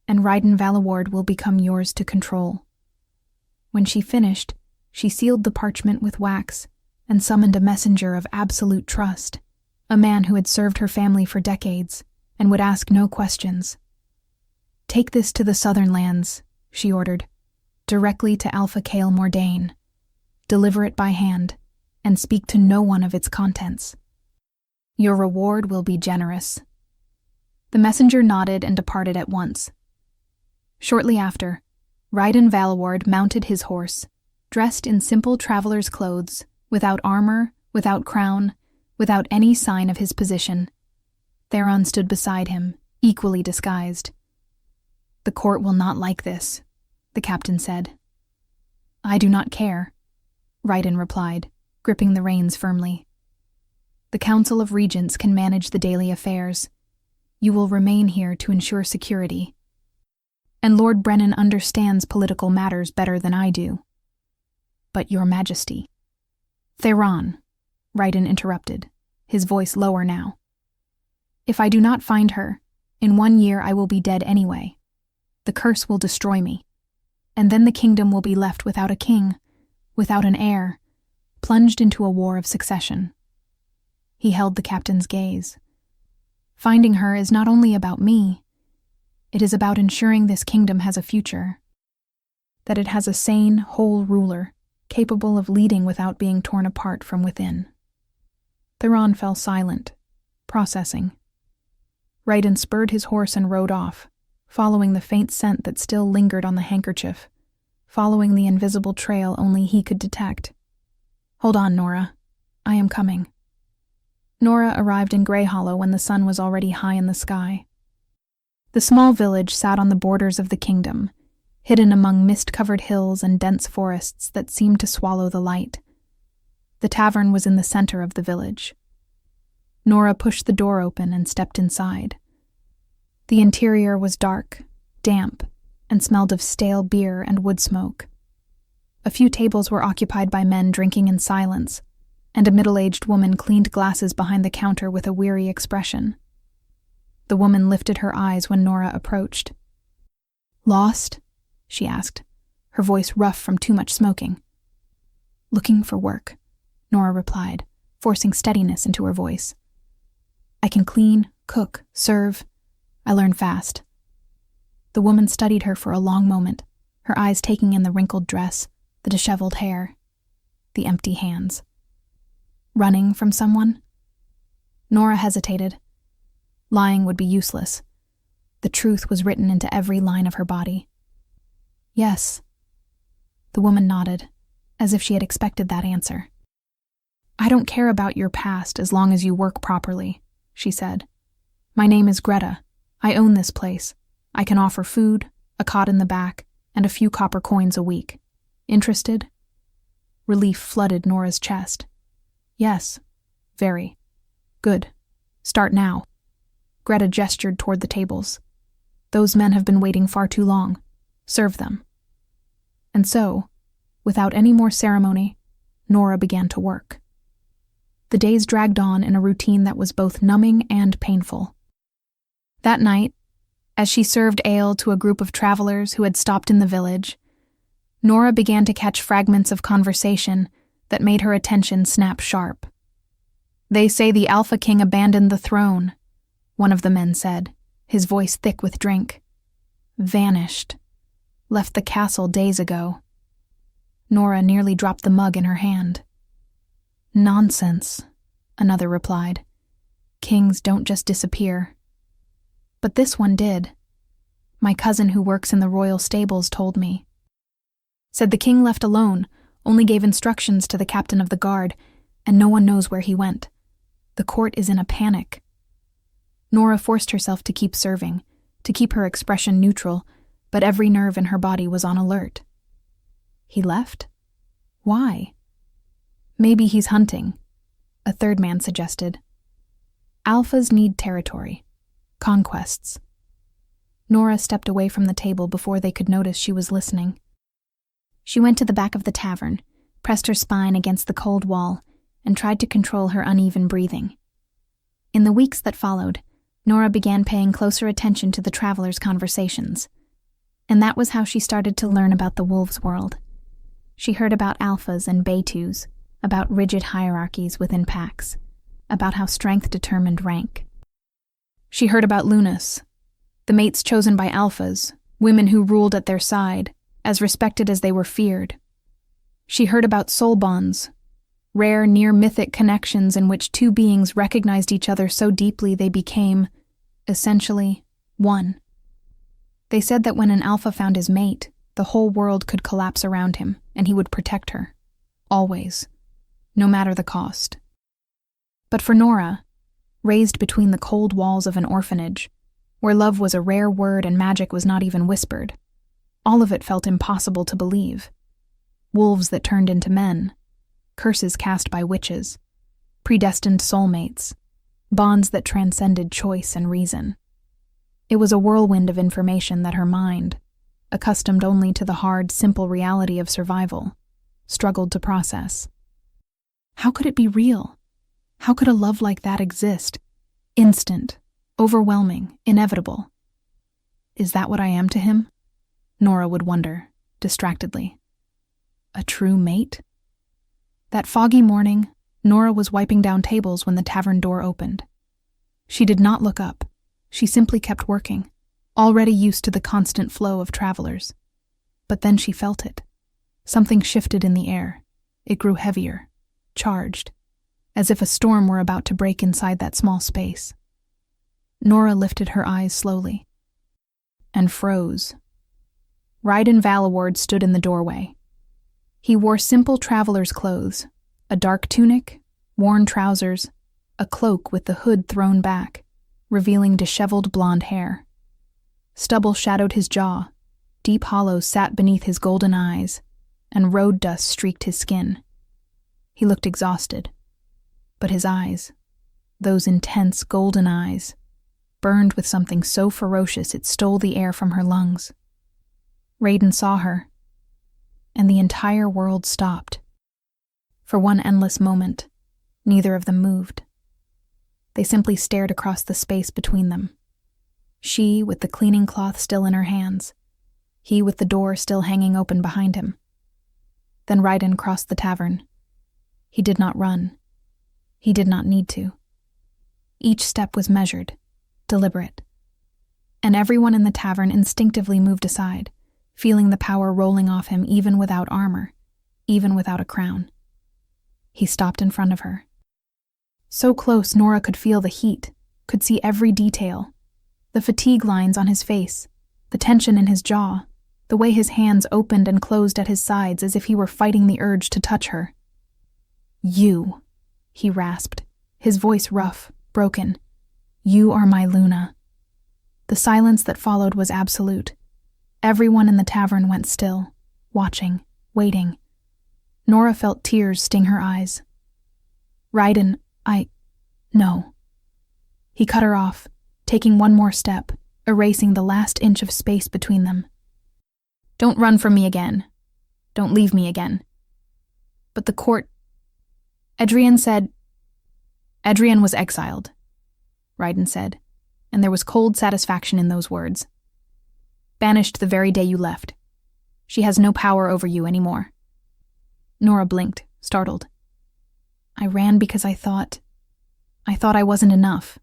and Raiden Valaward will become yours to control. When she finished, she sealed the parchment with wax and summoned a messenger of absolute trust, a man who had served her family for decades and would ask no questions. Take this to the Southern Lands, she ordered, directly to Alpha Kael Mordain. Deliver it by hand, and speak to no one of its contents. Your reward will be generous. The messenger nodded and departed at once. Shortly after, Raiden Valaward mounted his horse, dressed in simple traveler's clothes, without armor, without crown, without any sign of his position. Theron stood beside him, equally disguised. The court will not like this, the captain said. I do not care, Raiden replied, gripping the reins firmly. The Council of Regents can manage the daily affairs. You will remain here to ensure security. And Lord Brennan understands political matters better than I do. But Your Majesty. Theron, Raiden interrupted, his voice lower now. If I do not find her, in 1 year I will be dead anyway. The curse will destroy me. And then the kingdom will be left without a king, without an heir, plunged into a war of succession. He held the captain's gaze. Finding her is not only about me, it is about ensuring this kingdom has a future, that it has a sane, whole ruler, capable of leading without being torn apart from within. Theron fell silent, processing. Raiden spurred his horse and rode off, following the faint scent that still lingered on the handkerchief, following the invisible trail only he could detect. Hold on, Nora. I am coming. Nora arrived in Grey Hollow when the sun was already high in the sky. The small village sat on the borders of the kingdom, hidden among mist-covered hills and dense forests that seemed to swallow the light. The tavern was in the center of the village. Nora pushed the door open and stepped inside. The interior was dark, damp, and smelled of stale beer and wood smoke. A few tables were occupied by men drinking in silence, and a middle-aged woman cleaned glasses behind the counter with a weary expression. The woman lifted her eyes when Nora approached. "Lost?" she asked, her voice rough from too much smoking. "Looking for work," Nora replied, forcing steadiness into her voice. "I can clean, cook, serve. I learn fast." The woman studied her for a long moment, her eyes taking in the wrinkled dress, the disheveled hair, the empty hands. "Running from someone?" Nora hesitated. Lying would be useless. The truth was written into every line of her body. "Yes." The woman nodded, as if she had expected that answer. "I don't care about your past as long as you work properly," she said. "My name is Greta. I own this place. I can offer food, a cot in the back, and a few copper coins a week. Interested?" Relief flooded Nora's chest. "Yes, very. Good. Start now." Greta gestured toward the tables. "Those men have been waiting far too long. Serve them." And so, without any more ceremony, Nora began to work. The days dragged on in a routine that was both numbing and painful. That night, as she served ale to a group of travelers who had stopped in the village, Nora began to catch fragments of conversation that made her attention snap sharp. "They say the Alpha King abandoned the throne," one of the men said, his voice thick with drink. "Vanished. Left the castle days ago." Nora nearly dropped the mug in her hand. "Nonsense," another replied. "Kings don't just disappear." "But this one did. My cousin who works in the royal stables told me. Said the king left alone, only gave instructions to the captain of the guard, and no one knows where he went. The court is in a panic." Nora forced herself to keep serving, to keep her expression neutral, but every nerve in her body was on alert. "He left? Why?" "Maybe he's hunting," a third man suggested. "Alphas need territory. Conquests." Nora stepped away from the table before they could notice she was listening. She went to the back of the tavern, pressed her spine against the cold wall, and tried to control her uneven breathing. In the weeks that followed, Nora began paying closer attention to the travelers' conversations. And that was how she started to learn about the wolves' world. She heard about alphas and betus, about rigid hierarchies within packs, about how strength determined rank. She heard about Lunas, the mates chosen by alphas, women who ruled at their side, as respected as they were feared. She heard about soul bonds, rare near-mythic connections in which two beings recognized each other so deeply they became, essentially, one. They said that when an alpha found his mate, the whole world could collapse around him, and he would protect her. Always. No matter the cost. But for Nora, raised between the cold walls of an orphanage, where love was a rare word and magic was not even whispered, all of it felt impossible to believe. Wolves that turned into men, curses cast by witches, predestined soulmates, bonds that transcended choice and reason. It was a whirlwind of information that her mind, accustomed only to the hard, simple reality of survival, struggled to process. How could it be real? How could a love like that exist? Instant, overwhelming, inevitable. Is that what I am to him? Nora would wonder, distractedly. A true mate? That foggy morning, Nora was wiping down tables when the tavern door opened. She did not look up. She simply kept working, already used to the constant flow of travelers. But then she felt it. Something shifted in the air. It grew heavier, charged, as if a storm were about to break inside that small space. Nora lifted her eyes slowly and froze. Ryden Valaward stood in the doorway. He wore simple traveler's clothes, a dark tunic, worn trousers, a cloak with the hood thrown back, revealing disheveled blonde hair. Stubble shadowed his jaw, deep hollows sat beneath his golden eyes, and road dust streaked his skin. He looked exhausted, but his eyes, those intense golden eyes, burned with something so ferocious it stole the air from her lungs. Raiden saw her, and the entire world stopped. For one endless moment, neither of them moved. They simply stared across the space between them, She with the cleaning cloth still in her hands, he with the door still hanging open behind him. Then Ryden crossed the tavern. He did not run. He did not need to. Each step was measured, deliberate. And everyone in the tavern instinctively moved aside, feeling the power rolling off him even without armor, even without a crown. He stopped in front of her. So close Nora could feel the heat, could see every detail, the fatigue lines on his face, the tension in his jaw, the way his hands opened and closed at his sides as if he were fighting the urge to touch her. "You," he rasped, his voice rough, broken. "You are my Luna." The silence that followed was absolute. Everyone in the tavern went still, watching, waiting. Nora felt tears sting her eyes. "Ryden, no." He cut her off, taking one more step, erasing the last inch of space between them. "Don't run from me again. Don't leave me again." "But the court—" Adrian was exiled, Ryden said, and there was cold satisfaction in those words. "Banished the very day you left. She has no power over you anymore." Nora blinked, startled. "I ran because I thought I wasn't enough.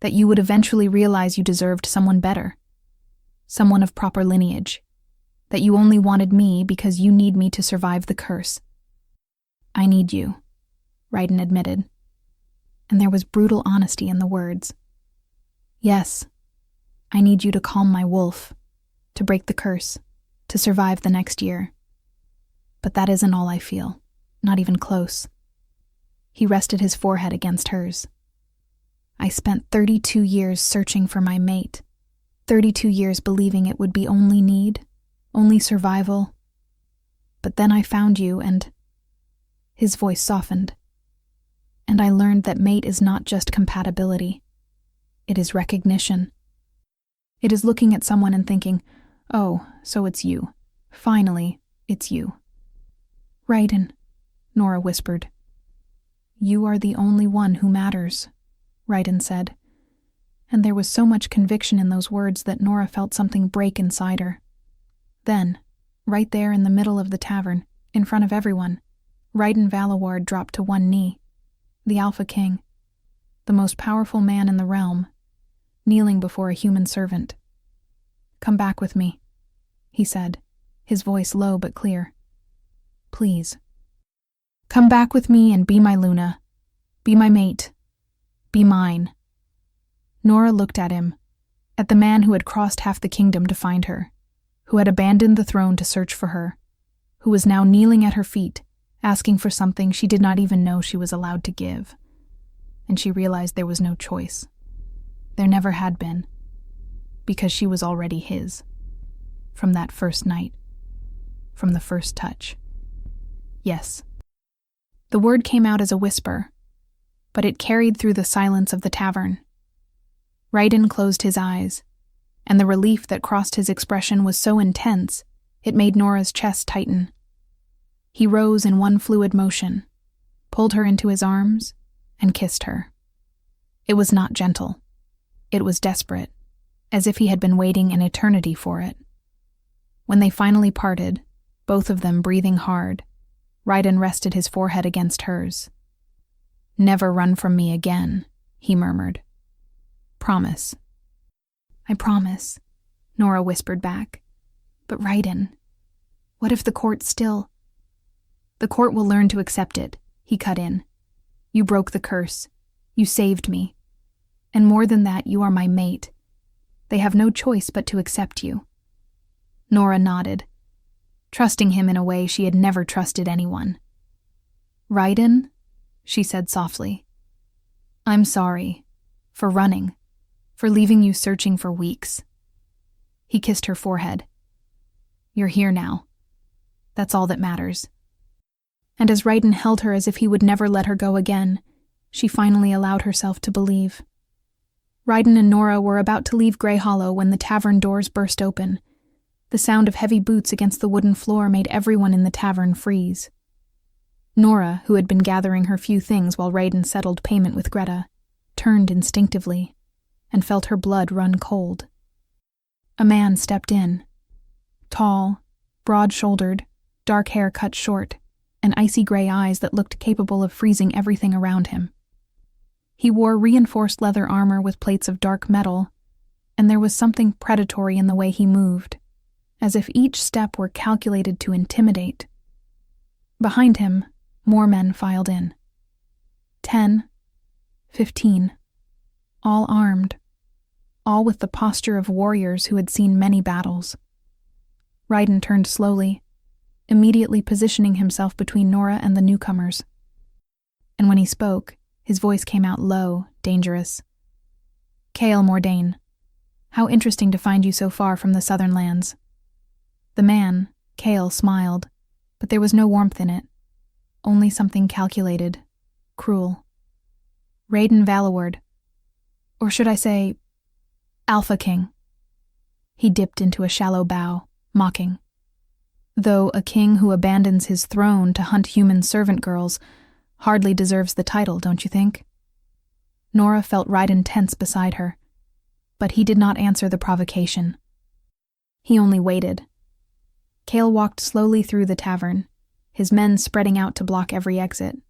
That you would eventually realize you deserved someone better. Someone of proper lineage. That you only wanted me because you need me to survive the curse." "I need you," Ryden admitted. And there was brutal honesty in the words. "Yes, I need you to calm my wolf, to break the curse, to survive the next year. But that isn't all I feel, not even close." He rested his forehead against hers. "I spent 32 years searching for my mate, 32 years believing it would be only need, only survival. But then I found you and—" His voice softened. "And I learned that mate is not just compatibility. It is recognition. It is looking at someone and thinking, 'Oh, so it's you. Finally, it's you.'" "Ryden," Nora whispered. "You are the only one who matters," Ryden said. And there was so much conviction in those words that Nora felt something break inside her. Then, right there in the middle of the tavern, in front of everyone, Ryden Valaward dropped to one knee, the Alpha King, the most powerful man in the realm, kneeling before a human servant. "Come back with me," he said, his voice low but clear. "Please. Come back with me and be my Luna. Be my mate. Be mine." Nora looked at him, at the man who had crossed half the kingdom to find her, who had abandoned the throne to search for her, who was now kneeling at her feet, asking for something she did not even know she was allowed to give. And she realized there was no choice. There never had been, because she was already his. From that first night. From the first touch. Yes. The word came out as a whisper, but it carried through the silence of the tavern. Ryden closed his eyes, and the relief that crossed his expression was so intense, it made Nora's chest tighten. He rose in one fluid motion, pulled her into his arms, and kissed her. It was not gentle. It was desperate, as if he had been waiting an eternity for it. When they finally parted, both of them breathing hard, Ryden rested his forehead against hers. "Never run from me again," he murmured. "Promise." "I promise," Nora whispered back. "But Ryden, what if the court still—" "The court will learn to accept it," he cut in. "You broke the curse. You saved me. And more than that, you are my mate. They have no choice but to accept you." Nora nodded, trusting him in a way she had never trusted anyone. "Ryden," she said softly, "I'm sorry. For running. For leaving you searching for weeks." He kissed her forehead. "You're here now. That's all that matters." And as Ryden held her as if he would never let her go again, she finally allowed herself to believe. Ryden and Nora were about to leave Grey Hollow when the tavern doors burst open. The sound of heavy boots against the wooden floor made everyone in the tavern freeze. Nora, who had been gathering her few things while Ryden settled payment with Greta, turned instinctively. and felt her blood run cold. A man stepped in. Tall, broad-shouldered, dark hair cut short, and icy gray eyes that looked capable of freezing everything around him. He wore reinforced leather armor with plates of dark metal, and there was something predatory in the way he moved, as if each step were calculated to intimidate. Behind him, more men filed in. 10, 15, all armed, all with the posture of warriors who had seen many battles. Raiden turned slowly, immediately positioning himself between Nora and the newcomers. And when he spoke, his voice came out low, dangerous. "Kael Mordain, how interesting to find you so far from the southern lands." The man, Kael, smiled, but there was no warmth in it, only something calculated, cruel. "Raiden Valaward, or should I say, Alpha King." He dipped into a shallow bow, mocking. Though a king who abandons his throne to hunt human servant girls hardly deserves the title, don't you think? Nora felt Raiden tense beside her, but he did not answer the provocation. He only waited. Kael walked slowly through the tavern, his men spreading out to block every exit.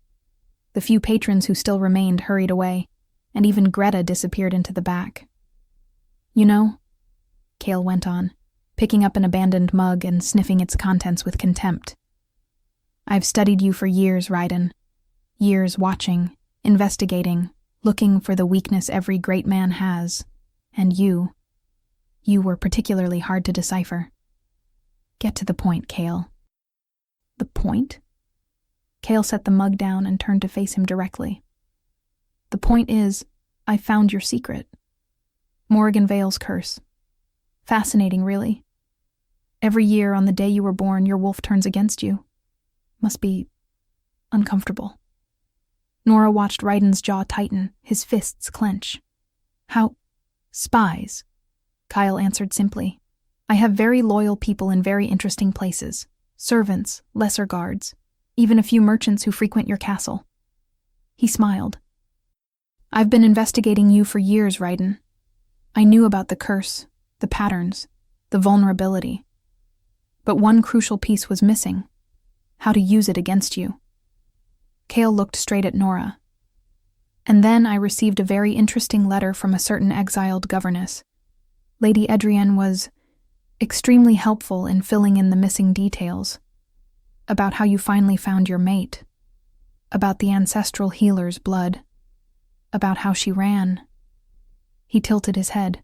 The few patrons who still remained hurried away, and even Greta disappeared into the back. "You know," Kael went on, picking up an abandoned mug and sniffing its contents with contempt, "I've studied you for years, Raiden. Years watching, investigating, looking for the weakness every great man has, and you were particularly hard to decipher. Get to the point, Kael." "The point?" Kael set the mug down and turned to face him directly. "The point is, I found your secret. Morrigan Vale's curse. Fascinating, really. Every year on the day you were born, your wolf turns against you. Must be uncomfortable." Nora watched Raiden's jaw tighten, his fists clench. "How? Spies," Kael answered simply. "I have very loyal people in very interesting places. Servants, lesser guards, even a few merchants who frequent your castle." He smiled. "I've been investigating you for years, Raiden. I knew about the curse, the patterns, the vulnerability. But one crucial piece was missing: how to use it against you." Kael looked straight at Nora. "And then I received a very interesting letter from a certain exiled governess. Lady Adrienne was extremely helpful in filling in the missing details. About how you finally found your mate. About the ancestral healer's blood. About how she ran." He tilted his head.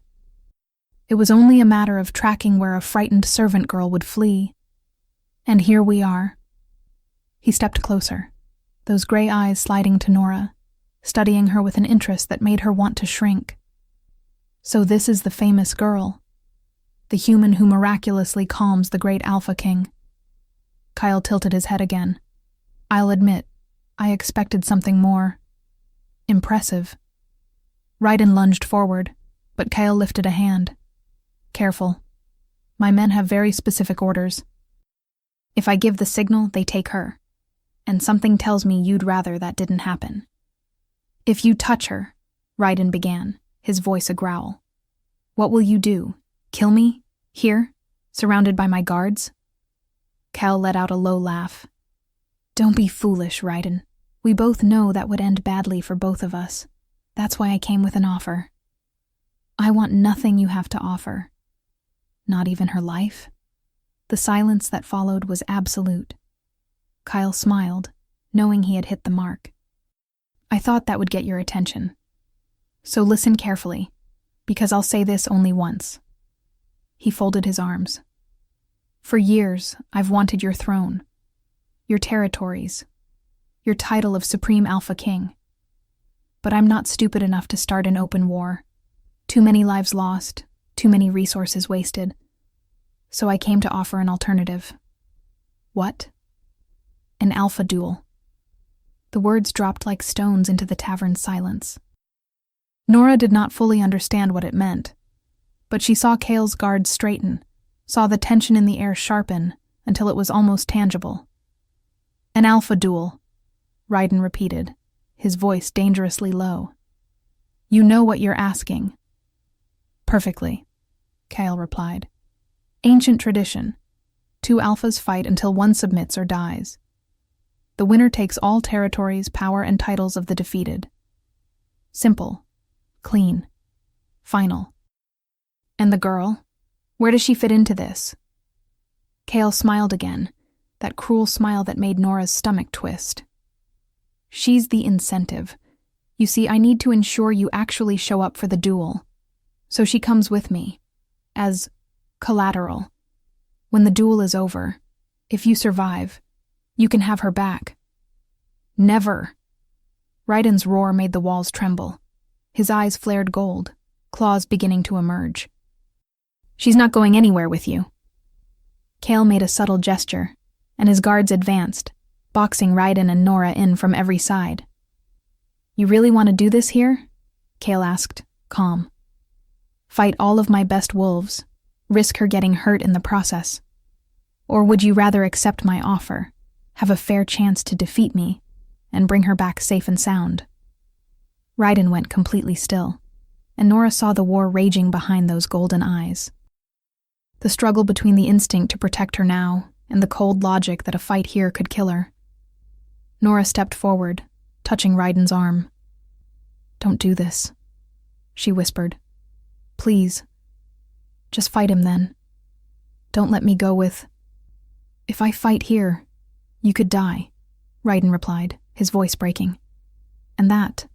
"It was only a matter of tracking where a frightened servant girl would flee. And here we are." He stepped closer, those gray eyes sliding to Nora, studying her with an interest that made her want to shrink. "So this is the famous girl. The human who miraculously calms the great Alpha King." Kael tilted his head again. "I'll admit, I expected something more impressive." Raiden lunged forward, but Kael lifted a hand. "Careful. My men have very specific orders. If I give the signal, they take her. And something tells me you'd rather that didn't happen." "If you touch her," Raiden began, his voice a growl, "what will you do? Kill me? Here? Surrounded by my guards?" Kael let out a low laugh. "Don't be foolish, Raiden. We both know that would end badly for both of us. That's why I came with an offer. I want nothing you have to offer. Not even her life." The silence that followed was absolute. Kael smiled, knowing he had hit the mark. "I thought that would get your attention. So listen carefully, because I'll say this only once." He folded his arms. "For years, I've wanted your throne, your territories, your title of Supreme Alpha King. But I'm not stupid enough to start an open war. Too many lives lost, too many resources wasted. So I came to offer an alternative." "What?" "An alpha duel." The words dropped like stones into the tavern's silence. Nora did not fully understand what it meant, but she saw Kael's guards straighten, saw the tension in the air sharpen until it was almost tangible. "An alpha duel," Raiden repeated, his voice dangerously low. "You know what you're asking. Perfectly, Kale replied. Ancient tradition. 2 alphas fight until one submits or dies. The winner takes all territories, power, and titles of the defeated. Simple. Clean. Final. And the girl? Where does she fit into this? Kale smiled again, that cruel smile that made Nora's stomach twist. She's the incentive. You see, I need to ensure you actually show up for the duel. So she comes with me, as collateral. When the duel is over, if you survive, you can have her back. Never. Raiden's roar made the walls tremble. His eyes flared gold, claws beginning to emerge. She's not going anywhere with you. Kale made a subtle gesture, and his guards advanced, boxing Raiden and Nora in from every side. You really want to do this here? Kale asked, calm. Fight all of my best wolves, risk her getting hurt in the process. Or would you rather accept my offer, have a fair chance to defeat me, and bring her back safe and sound? Raiden went completely still, and Nora saw the war raging behind those golden eyes. The struggle between the instinct to protect her now and the cold logic that a fight here could kill her. Nora stepped forward, touching Raiden's arm. Don't do this, she whispered. Please. Just fight him then. Don't let me go with... If I fight here, you could die, Raiden replied, his voice breaking. And that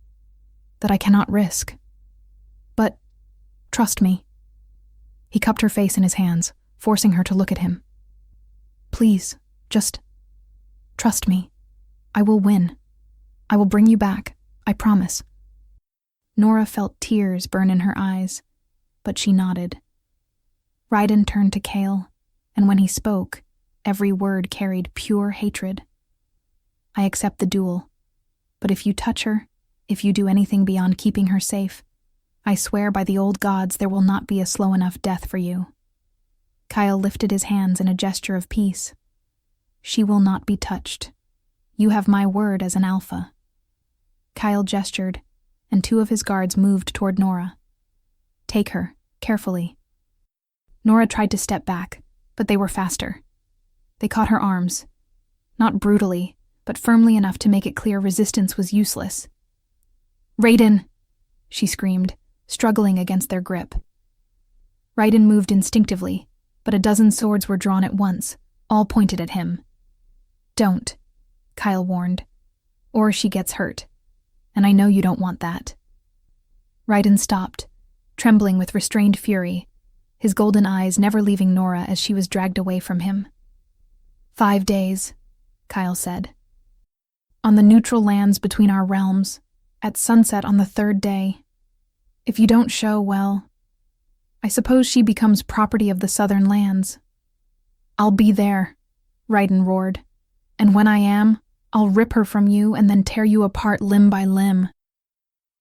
I cannot risk. But, trust me. He cupped her face in his hands, forcing her to look at him. Please, just trust me. I will win. I will bring you back, I promise. Nora felt tears burn in her eyes, but she nodded. Raiden turned to Kale, and when he spoke, every word carried pure hatred. I accept the duel, but if you touch her, if you do anything beyond keeping her safe, I swear by the old gods there will not be a slow enough death for you. Kyle lifted his hands in a gesture of peace. She will not be touched. You have my word as an alpha. Kyle gestured, and 2 of his guards moved toward Nora. Take her, carefully. Nora tried to step back, but they were faster. They caught her arms, not brutally, but firmly enough to make it clear resistance was useless. Raiden, she screamed, struggling against their grip. Raiden moved instinctively, but a dozen swords were drawn at once, all pointed at him. Don't, Kyle warned, or she gets hurt, and I know you don't want that. Raiden stopped, trembling with restrained fury, his golden eyes never leaving Nora as she was dragged away from him. 5 days, Kyle said. On the neutral lands between our realms, at sunset on the 3rd day. If you don't show, well, I suppose she becomes property of the southern lands. I'll be there, Raiden roared, and when I am, I'll rip her from you and then tear you apart limb by limb.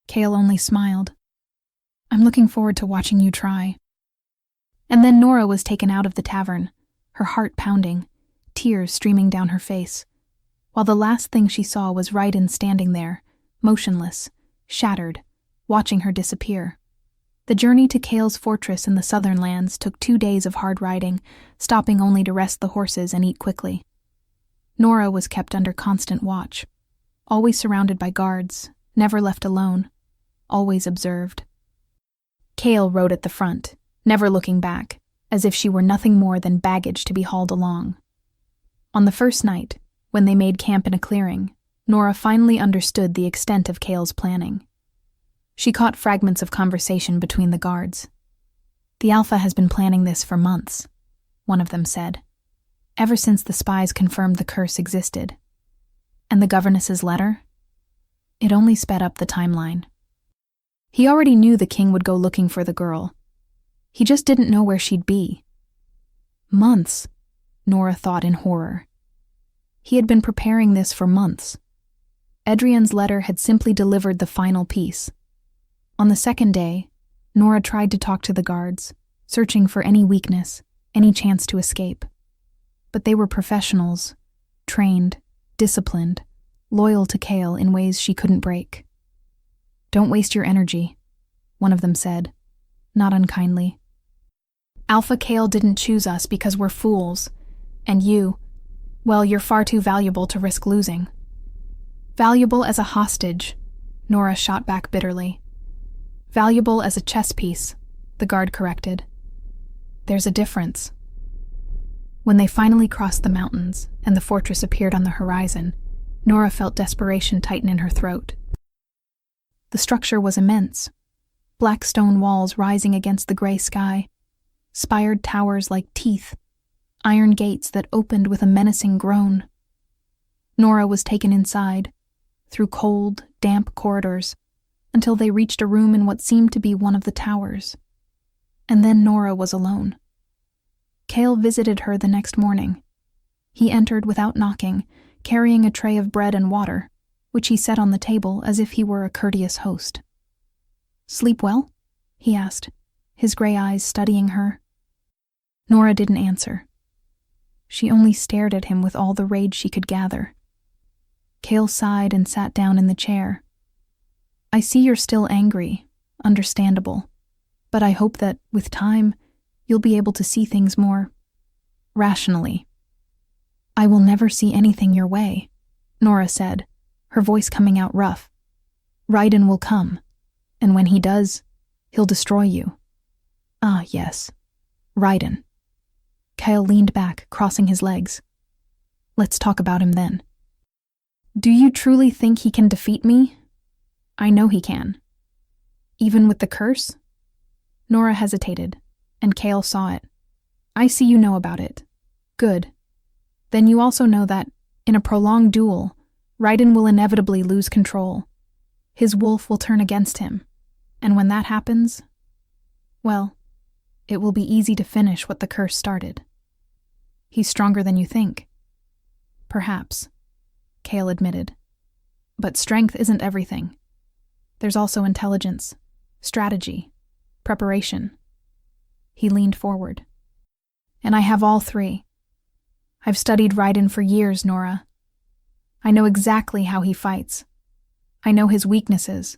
Kale only smiled. I'm looking forward to watching you try. And then Nora was taken out of the tavern, her heart pounding, tears streaming down her face, while the last thing she saw was Raiden standing there, motionless, shattered, watching her disappear. The journey to Kale's fortress in the southern lands took 2 days of hard riding, stopping only to rest the horses and eat quickly. Nora was kept under constant watch, always surrounded by guards, never left alone, always observed. Kale rode at the front, never looking back, as if she were nothing more than baggage to be hauled along. On the first night, when they made camp in a clearing, Nora finally understood the extent of Kale's planning. She caught fragments of conversation between the guards. The Alpha has been planning this for months, one of them said, ever since the spies confirmed the curse existed. And the governess's letter? It only sped up the timeline. He already knew the king would go looking for the girl. He just didn't know where she'd be. Months, Nora thought in horror. He had been preparing this for months. Adrian's letter had simply delivered the final piece. On the 2nd day, Nora tried to talk to the guards, searching for any weakness, any chance to escape. But they were professionals, trained, disciplined, loyal to Kale in ways she couldn't break. Don't waste your energy, one of them said. not unkindly. Alpha Kale didn't choose us because we're fools. And you, well, you're far too valuable to risk losing. Valuable as a hostage, Nora shot back bitterly. Valuable as a chess piece, the guard corrected. There's a difference. When they finally crossed the mountains and the fortress appeared on the horizon, Nora felt desperation tighten in her throat. The structure was immense. Black stone walls rising against the gray sky, spired towers like teeth, iron gates that opened with a menacing groan. Nora was taken inside, through cold, damp corridors, until they reached a room in what seemed to be one of the towers. And then Nora was alone. Kale visited her the next morning. He entered without knocking, carrying a tray of bread and water, which he set on the table as if he were a courteous host. "Sleep well?" he asked, his gray eyes studying her. Nora didn't answer. She only stared at him with all the rage she could gather. Kale sighed and sat down in the chair. "I see you're still angry, understandable, but I hope that, with time, you'll be able to see things more rationally." "I will never see anything your way," Nora said, her voice coming out rough. "Raiden will come, and when he does, he'll destroy you." "Ah, yes, Raiden." Kale leaned back, crossing his legs. "Let's talk about him then." "Do you truly think he can defeat me?" "I know he can." "Even with the curse?" Nora hesitated, and Kale saw it. "I see you know about it. Good. Then you also know that, in a prolonged duel, Raiden will inevitably lose control. His wolf will turn against him, and when that happens, well, it will be easy to finish what the curse started. He's stronger than you think." "Perhaps," Kale admitted. "But strength isn't everything. There's also intelligence, strategy, preparation." He leaned forward. "And I have all three. I've studied Raiden for years, Nora. I know exactly how he fights. I know his weaknesses.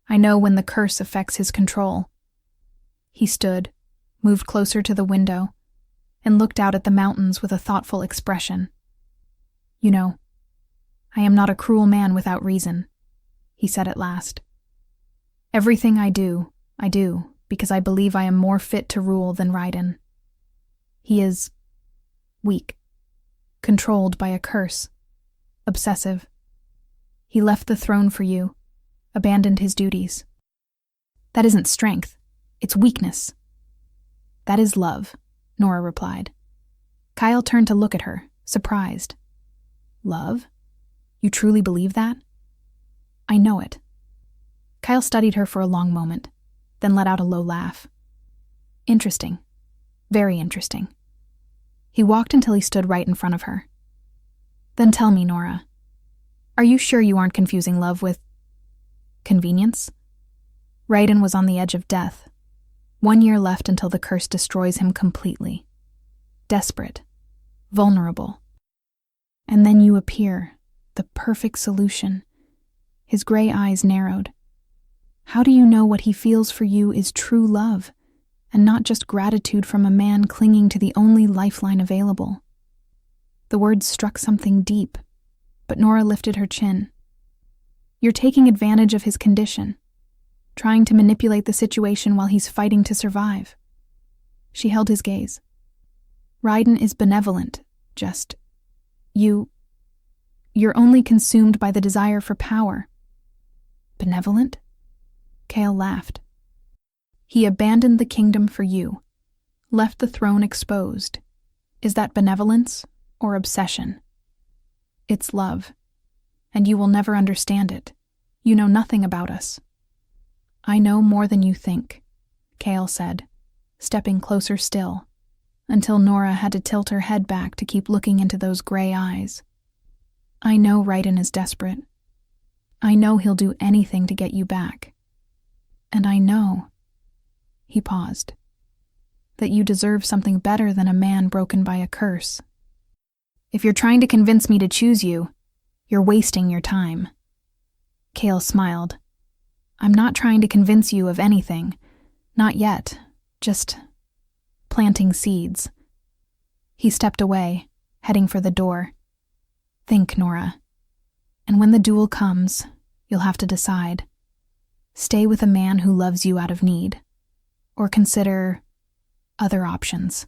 I know when the curse affects his control." He stood, moved closer to the window, and looked out at the mountains with a thoughtful expression. "You know, I am not a cruel man without reason," he said at last. "Everything I do because I believe I am more fit to rule than Raiden. He is weak, controlled by a curse, obsessive. He left the throne for you, abandoned his duties. That isn't strength, it's weakness." "That is love," Nora replied. Kyle turned to look at her, surprised. "Love? You truly believe that?" "I know it." Kyle studied her for a long moment, then let out a low laugh. "Interesting. Very interesting." He walked until he stood right in front of her. "Then tell me, Nora, are you sure you aren't confusing love with convenience?" Raiden was on the edge of death. 1 year left until the curse destroys him completely. Desperate, vulnerable. And then you appear, the perfect solution. His gray eyes narrowed. "How do you know what he feels for you is true love, and not just gratitude from a man clinging to the only lifeline available?" The words struck something deep, but Nora lifted her chin. "You're taking advantage of his condition, trying to manipulate the situation while he's fighting to survive." She held his gaze. "Raiden is benevolent, just... You're only consumed by the desire for power." "Benevolent?" Kale laughed. "He abandoned the kingdom for you, left the throne exposed. Is that benevolence or obsession? It's love, and you will never understand it. You know nothing about us." "I know more than you think," Kale said, stepping closer still, until Nora had to tilt her head back to keep looking into those gray eyes. "I know Raiden is desperate. I know he'll do anything to get you back. And I know," he paused, "that you deserve something better than a man broken by a curse. If you're trying to convince me to choose you, you're wasting your time." Kale smiled. "I'm not trying to convince you of anything, Not yet, just planting seeds. He stepped away, heading for the door. Think, Nora. And when the duel comes, you'll have to decide. Stay with a man who loves you out of need, or consider other options.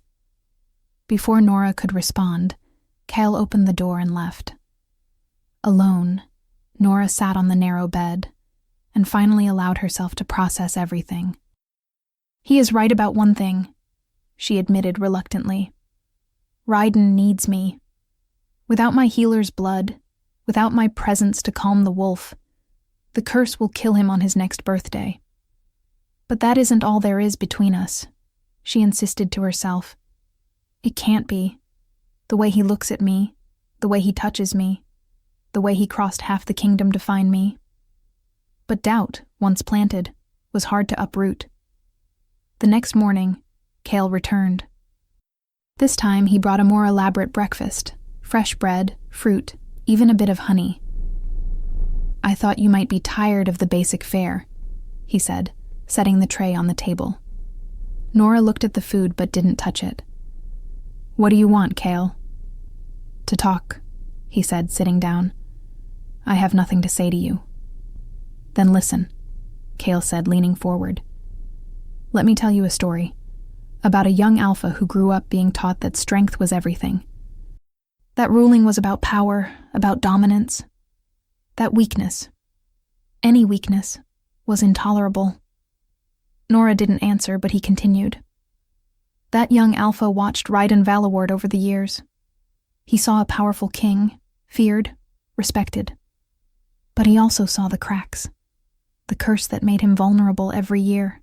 Before Nora could respond, Cale opened the door and left. Alone, Nora sat on the narrow bed and finally allowed herself to process everything. He is right about one thing, she admitted reluctantly. Raiden needs me. Without my healer's blood, without my presence to calm the wolf, the curse will kill him on his next birthday. But that isn't all there is between us, she insisted to herself. It can't be. The way he looks at me, the way he touches me, the way he crossed half the kingdom to find me. But doubt, once planted, was hard to uproot. The next morning, Cale returned. This time he brought a more elaborate breakfast, fresh bread, fruit, even a bit of honey. I thought you might be tired of the basic fare, he said, setting the tray on the table. Nora looked at the food but didn't touch it. What do you want, Cale? To talk, he said, sitting down. I have nothing to say to you. Then listen, Cale said, leaning forward. Let me tell you a story about a young alpha who grew up being taught that strength was everything. That ruling was about power, about dominance. That weakness, any weakness, was intolerable. Nora didn't answer, but he continued. That young alpha watched Raiden Valaward over the years. He saw a powerful king, feared, respected. But he also saw the cracks, the curse that made him vulnerable every year,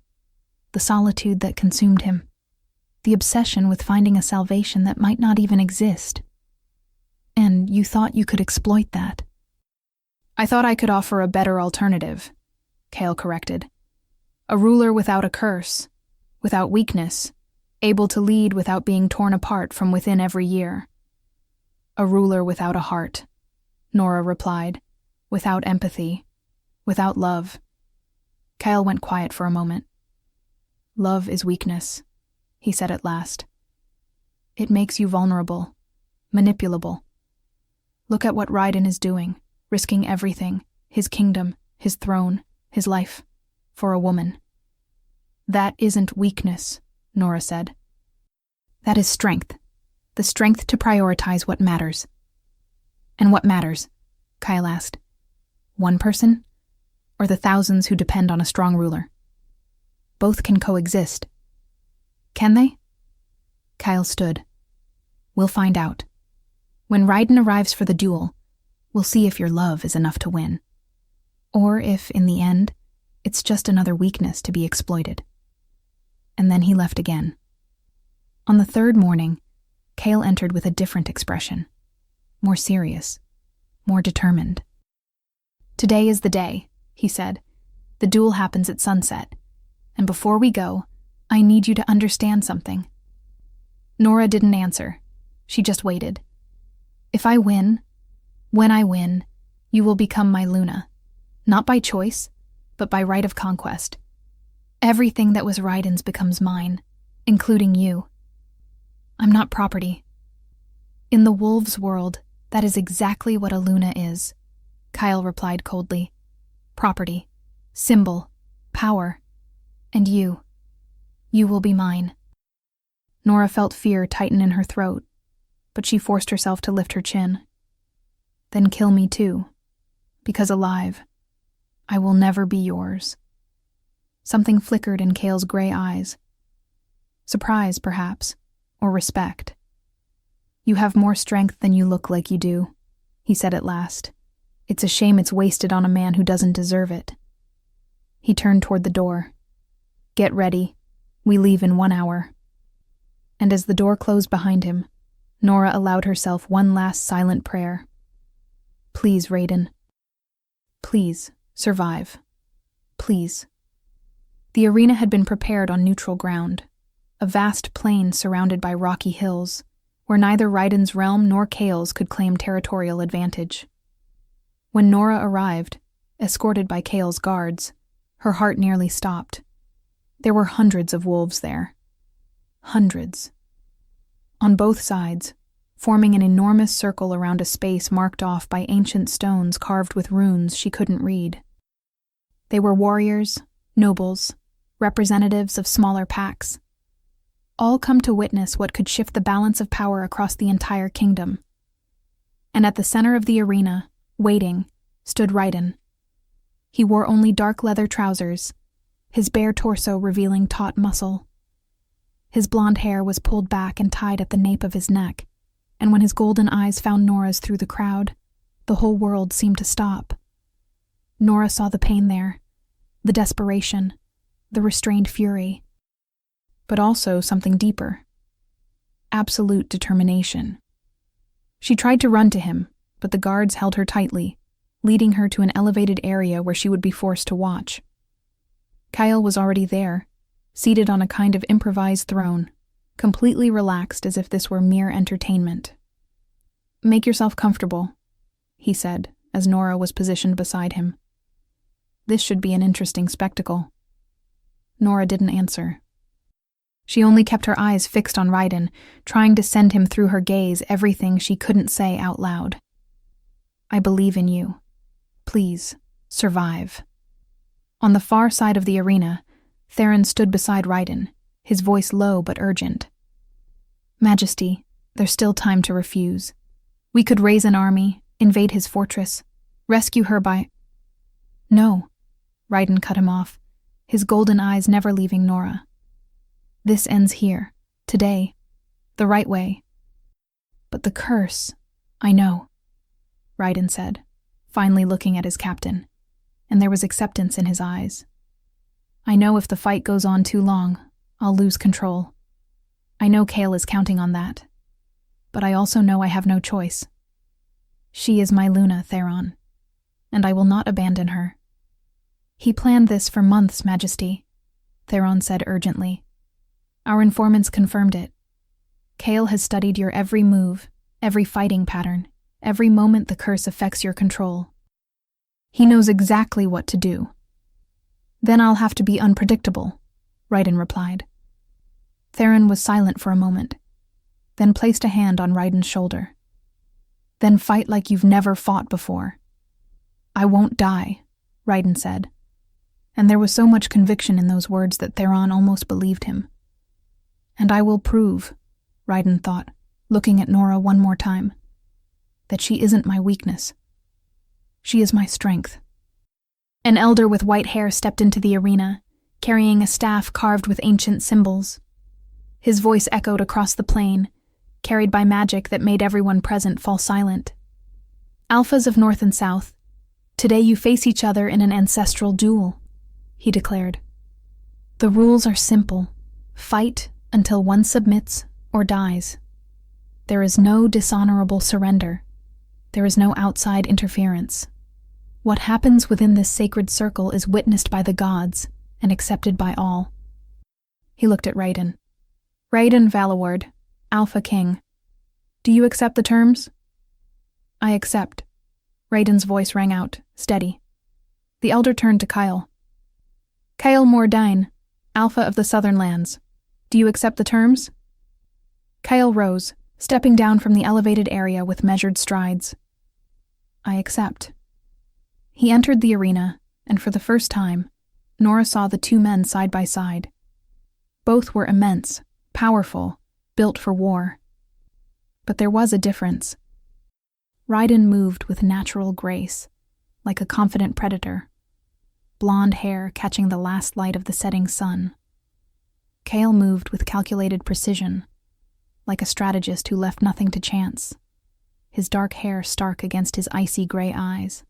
the solitude that consumed him, the obsession with finding a salvation that might not even exist. And you thought you could exploit that. I thought I could offer a better alternative, Cale corrected. A ruler without a curse, without weakness, able to lead without being torn apart from within every year. A ruler without a heart, Nora replied, without empathy, without love. Cale went quiet for a moment. Love is weakness, he said at last. It makes you vulnerable, manipulable. Look at what Raiden is doing, risking everything, his kingdom, his throne, his life, for a woman. That isn't weakness, Nora said. That is strength, the strength to prioritize what matters. And what matters? Cale asked. One person, or the thousands who depend on a strong ruler? Both can coexist. Can they? Cale stood. We'll find out. When Raiden arrives for the duel, we'll see if your love is enough to win. Or if, in the end, it's just another weakness to be exploited. And then he left again. On the third morning, Cale entered with a different expression. More serious. More determined. Today is the day, he said. The duel happens at sunset. And before we go, I need you to understand something. Nora didn't answer. She just waited. If I win, when I win, you will become my Luna. Not by choice, but by right of conquest. Everything that was Raiden's becomes mine, including you. I'm not property. In the wolves' world, that is exactly what a Luna is, Cale replied coldly. Property, symbol, power. And you will be mine. Nora felt fear tighten in her throat, but she forced herself to lift her chin. Then kill me too, because alive, I will never be yours. Something flickered in Cale's gray eyes. Surprise, perhaps, or respect. You have more strength than you look like you do, he said at last. It's a shame it's wasted on a man who doesn't deserve it. He turned toward the door. Get ready. We leave in 1 hour. And as the door closed behind him, Nora allowed herself one last silent prayer. Please, Raiden. Please, survive. Please. The arena had been prepared on neutral ground, a vast plain surrounded by rocky hills, where neither Raiden's realm nor Cale's could claim territorial advantage. When Nora arrived, escorted by Cale's guards, her heart nearly stopped. There were hundreds of wolves there. Hundreds. On both sides, forming an enormous circle around a space marked off by ancient stones carved with runes she couldn't read. They were warriors, nobles, representatives of smaller packs, all come to witness what could shift the balance of power across the entire kingdom. And at the center of the arena, waiting, stood Raiden. He wore only dark leather trousers, his bare torso revealing taut muscle. His blonde hair was pulled back and tied at the nape of his neck, and when his golden eyes found Nora's through the crowd, the whole world seemed to stop. Nora saw the pain there, the desperation, the restrained fury, but also something deeper. Absolute determination. She tried to run to him, but the guards held her tightly, leading her to an elevated area where she would be forced to watch. Kyle was already there, seated on a kind of improvised throne, completely relaxed as if this were mere entertainment. "Make yourself comfortable," he said, as Nora was positioned beside him. "This should be an interesting spectacle." Nora didn't answer. She only kept her eyes fixed on Raiden, trying to send him through her gaze everything she couldn't say out loud. "I believe in you. Please, survive." On the far side of the arena, Theron stood beside Raiden, his voice low but urgent. "Majesty, there's still time to refuse. We could raise an army, invade his fortress, rescue her by—" "No," Raiden cut him off, his golden eyes never leaving Nora. "This ends here, today, the right way." "But the curse, I know," Raiden said, finally looking at his captain, and there was acceptance in his eyes. "I know if the fight goes on too long, I'll lose control. I know Kale is counting on that, but I also know I have no choice. She is my Luna, Theron, and I will not abandon her." "He planned this for months, Majesty," Theron said urgently. "Our informants confirmed it. Kale has studied your every move, every fighting pattern, every moment the curse affects your control. He knows exactly what to do." "Then I'll have to be unpredictable," Raiden replied. Theron was silent for a moment, then placed a hand on Raiden's shoulder. "Then fight like you've never fought before." "I won't die," Raiden said, and there was so much conviction in those words that Theron almost believed him. "And I will prove," Raiden thought, looking at Nora one more time, "that she isn't my weakness. She is my strength." An elder with white hair stepped into the arena, carrying a staff carved with ancient symbols. His voice echoed across the plain, carried by magic that made everyone present fall silent. "Alphas of North and South, today you face each other in an ancestral duel," he declared. "The rules are simple. Fight until one submits or dies. There is no dishonorable surrender. There is no outside interference. What happens within this sacred circle is witnessed by the gods and accepted by all." He looked at Raiden. "Raiden Valaward, Alpha King. Do you accept the terms?" "I accept." Raiden's voice rang out, steady. The elder turned to Kyle. "Kyle Mordain, Alpha of the Southern Lands. Do you accept the terms?" Kyle rose, stepping down from the elevated area with measured strides. "I accept." He entered the arena, and for the first time, Nora saw the two men side by side. Both were immense, powerful, built for war. But there was a difference. Raiden moved with natural grace, like a confident predator, blonde hair catching the last light of the setting sun. Kale moved with calculated precision, like a strategist who left nothing to chance, his dark hair stark against his icy gray eyes.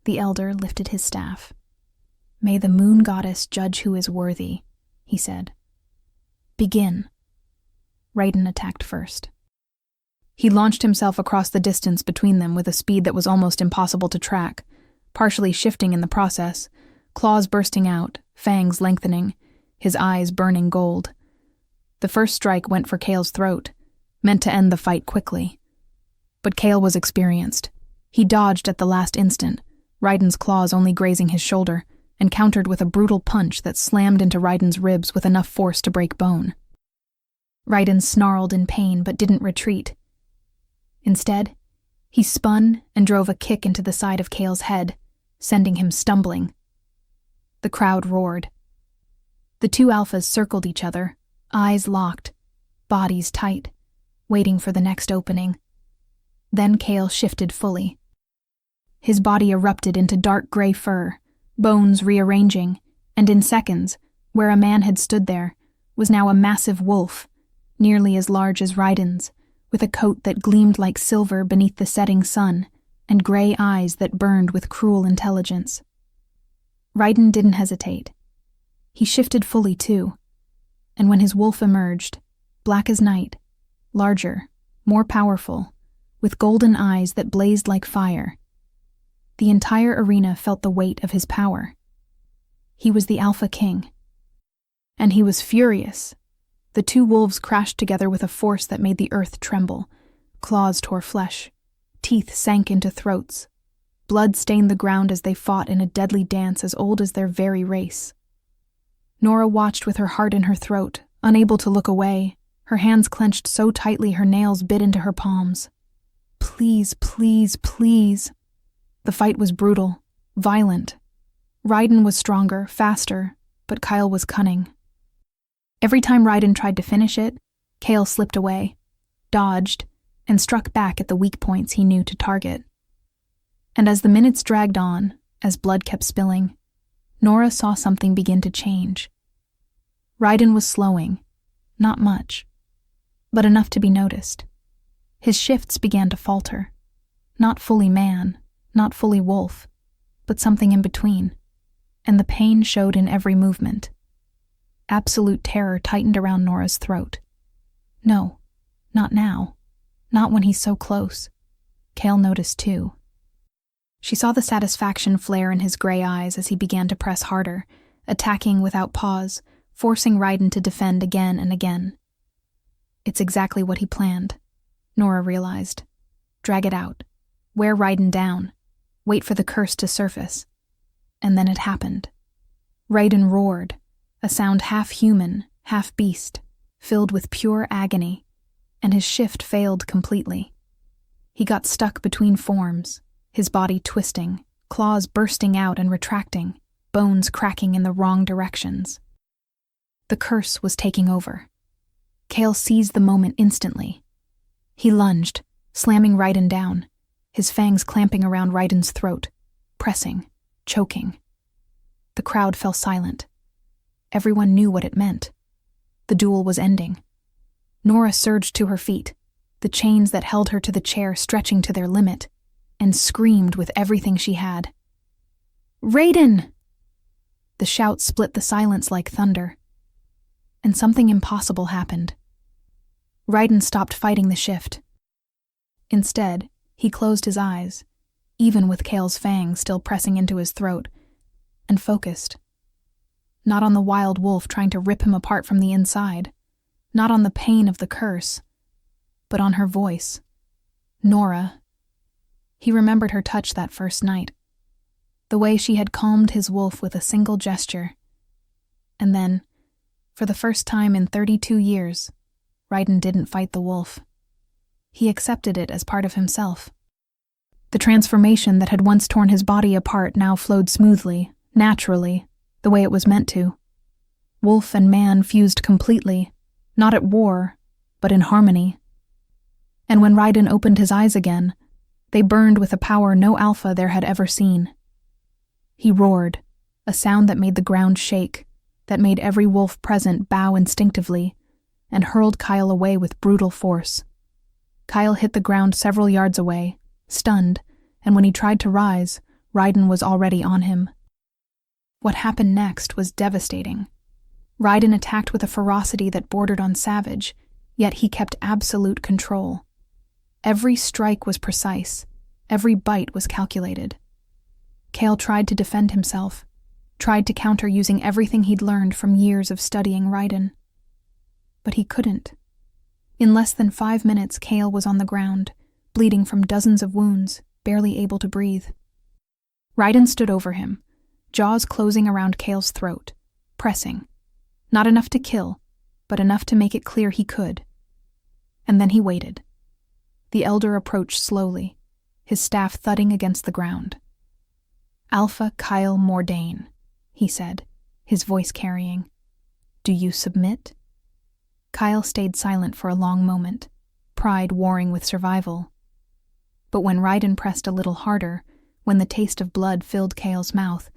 The elder lifted his staff. "May the moon goddess judge who is worthy," he said. "Begin." Raiden attacked first. He launched himself across the distance between them with a speed that was almost impossible to track, partially shifting in the process, claws bursting out, fangs lengthening, his eyes burning gold. The first strike went for Kale's throat, meant to end the fight quickly. But Kale was experienced. He dodged at the last instant, Raiden's claws only grazing his shoulder, and countered with a brutal punch that slammed into Raiden's ribs with enough force to break bone. Raiden snarled in pain but didn't retreat. Instead, he spun and drove a kick into the side of Kale's head, sending him stumbling. The crowd roared. The two alphas circled each other, eyes locked, bodies tight, waiting for the next opening. Then Kale shifted fully. His body erupted into dark gray fur, bones rearranging, and in seconds, where a man had stood there, was now a massive wolf, nearly as large as Raiden's, with a coat that gleamed like silver beneath the setting sun, and gray eyes that burned with cruel intelligence. Raiden didn't hesitate. He shifted fully too, and when his wolf emerged, black as night, larger, more powerful, with golden eyes that blazed like fire, the entire arena felt the weight of his power. He was the Alpha King. And he was furious. The two wolves crashed together with a force that made the earth tremble. Claws tore flesh. Teeth sank into throats. Blood stained the ground as they fought in a deadly dance as old as their very race. Nora watched with her heart in her throat, unable to look away, her hands clenched so tightly her nails bit into her palms. Please, please, please. The fight was brutal, violent. Raiden was stronger, faster, but Kyle was cunning. Every time Raiden tried to finish it, Kale slipped away, dodged, and struck back at the weak points he knew to target. And as the minutes dragged on, as blood kept spilling, Nora saw something begin to change. Raiden was slowing, not much, but enough to be noticed. His shifts began to falter, not fully man, not fully wolf, but something in between, and the pain showed in every movement. Absolute terror tightened around Nora's throat. No, not now. Not when he's so close. Kale noticed too. She saw the satisfaction flare in his gray eyes as he began to press harder, attacking without pause, forcing Raiden to defend again and again. It's exactly what he planned, Nora realized. Drag it out. Wear Raiden down. Wait for the curse to surface. And then it happened. Raiden roared, a sound half human, half beast, filled with pure agony, and his shift failed completely. He got stuck between forms, his body twisting, claws bursting out and retracting, bones cracking in the wrong directions. The curse was taking over. Kale seized the moment instantly. He lunged, slamming Raiden down, his fangs clamping around Raiden's throat, pressing, choking. The crowd fell silent. Everyone knew what it meant. The duel was ending. Nora surged to her feet, the chains that held her to the chair stretching to their limit, and screamed with everything she had. "Raiden!" The shout split the silence like thunder. And something impossible happened. Raiden stopped fighting the shift. Instead, he closed his eyes, even with Kale's fangs still pressing into his throat, and focused. Not on the wild wolf trying to rip him apart from the inside, not on the pain of the curse, but on her voice. Nora. He remembered her touch that first night, the way she had calmed his wolf with a single gesture. And then, for the first time in 32 years, Raiden didn't fight the wolf. He accepted it as part of himself. The transformation that had once torn his body apart now flowed smoothly, naturally, the way it was meant to. Wolf and man fused completely, not at war, but in harmony. And when Raiden opened his eyes again, they burned with a power no alpha there had ever seen. He roared, a sound that made the ground shake, that made every wolf present bow instinctively, and hurled Kyle away with brutal force. Kyle hit the ground several yards away, stunned, and when he tried to rise, Raiden was already on him. What happened next was devastating. Raiden attacked with a ferocity that bordered on savage, yet he kept absolute control. Every strike was precise, every bite was calculated. Kale tried to defend himself, tried to counter using everything he'd learned from years of studying Raiden. But he couldn't. In less than 5 minutes, Kale was on the ground, bleeding from dozens of wounds, barely able to breathe. Raiden stood over him, jaws closing around Cale's throat, pressing. Not enough to kill, but enough to make it clear he could. And then he waited. The elder approached slowly, his staff thudding against the ground. "Alpha Kyle Mordain," he said, his voice carrying. "Do you submit?" Kyle stayed silent for a long moment, pride warring with survival. But when Raiden pressed a little harder, when the taste of blood filled Kale's mouth,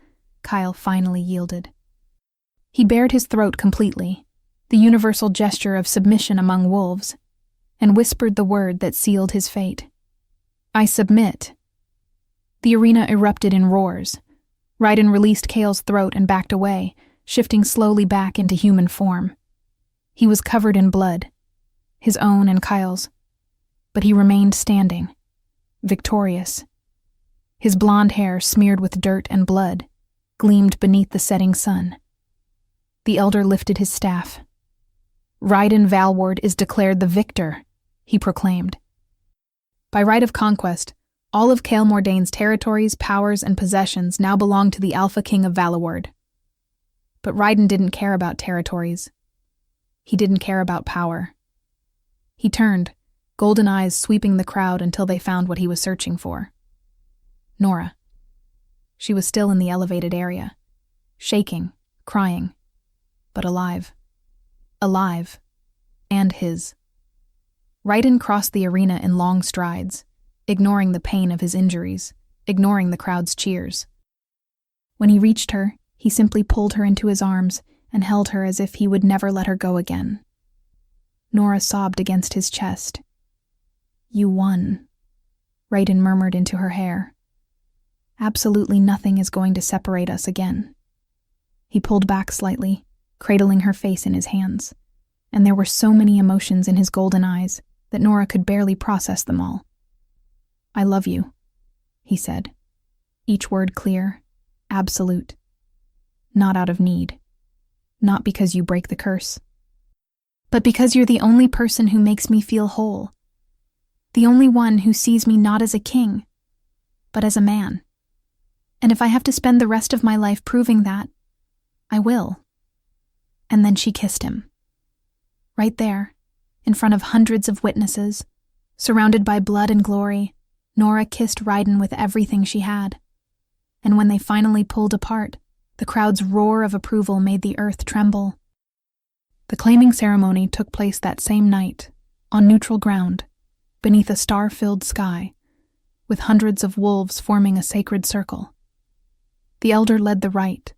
Kyle finally yielded. He bared his throat completely, the universal gesture of submission among wolves, and whispered the word that sealed his fate. "I submit." The arena erupted in roars. Raiden released Kale's throat and backed away, shifting slowly back into human form. He was covered in blood, his own and Kyle's, but he remained standing, victorious. His blonde hair, smeared with dirt and blood, gleamed beneath the setting sun. The elder lifted his staff. "Raiden Valward is declared the victor," he proclaimed. By right of conquest, all of Kale Mordain's territories, powers, and possessions now belonged to the Alpha King of Valaward. But Raiden didn't care about territories. He didn't care about power. He turned, golden eyes sweeping the crowd until they found what he was searching for. Nora. She was still in the elevated area, shaking, crying, but alive. Alive. And his. Raiden crossed the arena in long strides, ignoring the pain of his injuries, ignoring the crowd's cheers. When he reached her, he simply pulled her into his arms and held her as if he would never let her go again. Nora sobbed against his chest. "You won," Raiden murmured into her hair. "Absolutely nothing is going to separate us again." He pulled back slightly, cradling her face in his hands, and there were so many emotions in his golden eyes that Nora could barely process them all. "I love you," he said, each word clear, absolute. "Not out of need. Not because you break the curse. But because you're the only person who makes me feel whole. The only one who sees me not as a king, but as a man. And if I have to spend the rest of my life proving that, I will." And then she kissed him. Right there, in front of hundreds of witnesses, surrounded by blood and glory, Nora kissed Raiden with everything she had. And when they finally pulled apart, the crowd's roar of approval made the earth tremble. The claiming ceremony took place that same night, on neutral ground, beneath a star-filled sky, with hundreds of wolves forming a sacred circle. The elder led the rite,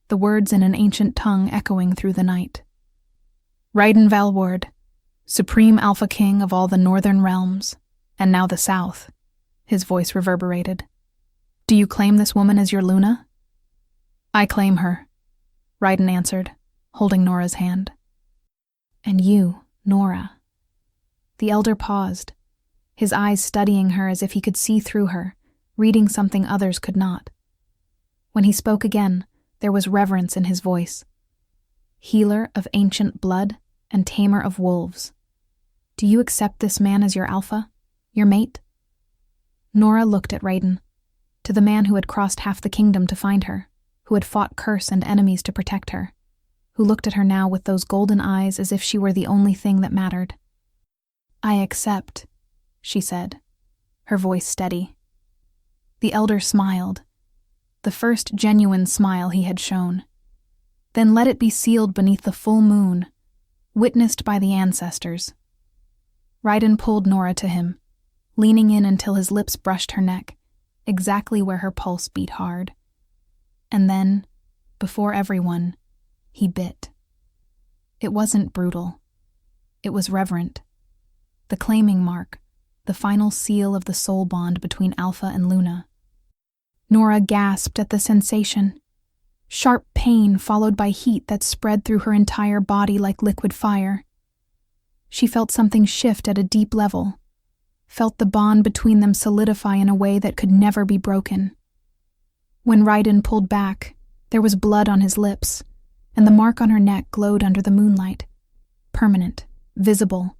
the words in an ancient tongue echoing through the night. "Raiden Valward, Supreme Alpha King of all the northern realms, and now the south," his voice reverberated. "Do you claim this woman as your Luna?" "I claim her," Raiden answered, holding Nora's hand. "And you, Nora." The elder paused, his eyes studying her as if he could see through her, reading something others could not. When he spoke again, there was reverence in his voice. "Healer of ancient blood and tamer of wolves. Do you accept this man as your alpha, your mate?" Nora looked at Raiden, to the man who had crossed half the kingdom to find her, who had fought curse and enemies to protect her, who looked at her now with those golden eyes as if she were the only thing that mattered. "I accept," she said, her voice steady. The elder smiled, the first genuine smile he had shown. "Then let it be sealed beneath the full moon, witnessed by the ancestors." Raiden pulled Nora to him, leaning in until his lips brushed her neck, exactly where her pulse beat hard. And then, before everyone, he bit. It wasn't brutal. It was reverent. The claiming mark, the final seal of the soul bond between Alpha and Luna. Nora gasped at the sensation. Sharp pain followed by heat that spread through her entire body like liquid fire. She felt something shift at a deep level, felt the bond between them solidify in a way that could never be broken. When Raiden pulled back, there was blood on his lips, and the mark on her neck glowed under the moonlight, permanent, visible,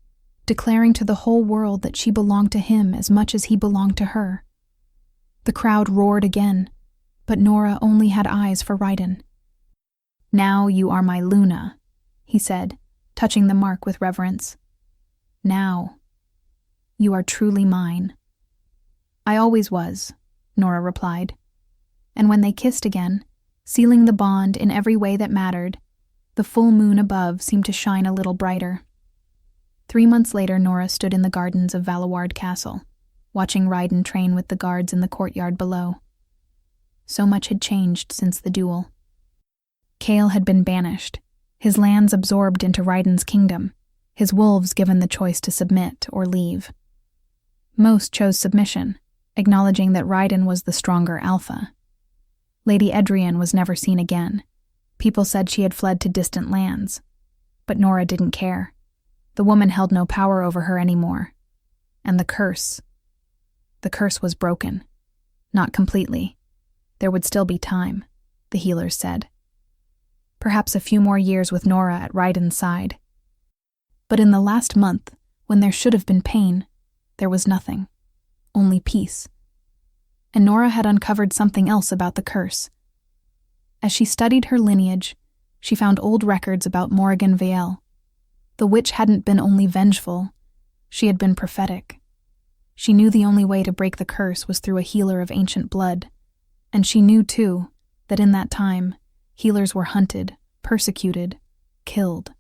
declaring to the whole world that she belonged to him as much as he belonged to her. The crowd roared again, but Nora only had eyes for Ryden. "Now you are my Luna," he said, touching the mark with reverence. "Now, you are truly mine." "I always was," Nora replied. And when they kissed again, sealing the bond in every way that mattered, the full moon above seemed to shine a little brighter. 3 months later, Nora stood in the gardens of Valaward Castle, watching Ryden train with the guards in the courtyard below. So much had changed since the duel. Cale had been banished, his lands absorbed into Ryden's kingdom, his wolves given the choice to submit or leave. Most chose submission, acknowledging that Ryden was the stronger alpha. Lady Edrian was never seen again. People said she had fled to distant lands. But Nora didn't care. The woman held no power over her anymore. And the curse was broken. Not completely. There would still be time, the healers said. Perhaps a few more years with Nora at Ryden's side. But in the last month, when there should have been pain, there was nothing. Only peace. And Nora had uncovered something else about the curse. As she studied her lineage, she found old records about Morrigan Vael. The witch hadn't been only vengeful, she had been prophetic. She knew the only way to break the curse was through a healer of ancient blood. And she knew, too, that in that time, healers were hunted, persecuted, killed.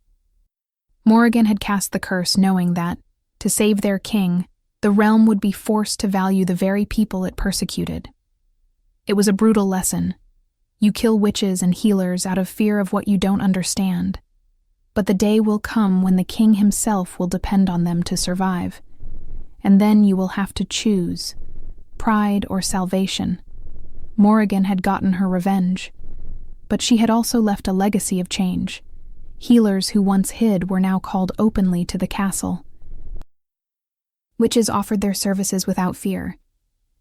Morrigan had cast the curse knowing that, to save their king, the realm would be forced to value the very people it persecuted. It was a brutal lesson. You kill witches and healers out of fear of what you don't understand. But the day will come when the king himself will depend on them to survive. And then you will have to choose, pride or salvation. Morrigan had gotten her revenge. But she had also left a legacy of change. Healers who once hid were now called openly to the castle. Witches offered their services without fear.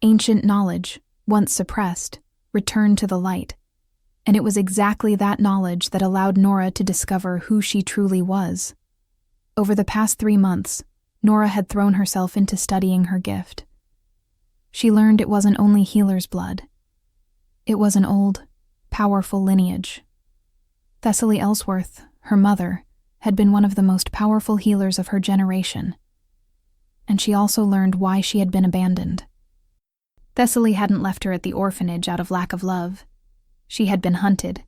Ancient knowledge, once suppressed, returned to the light. And it was exactly that knowledge that allowed Nora to discover who she truly was. Over the past 3 months, Nora had thrown herself into studying her gift. She learned it wasn't only healer's blood. It was an old, powerful lineage. Thessaly Ellsworth, her mother, had been one of the most powerful healers of her generation. And she also learned why she had been abandoned. Thessaly hadn't left her at the orphanage out of lack of love. She had been hunted.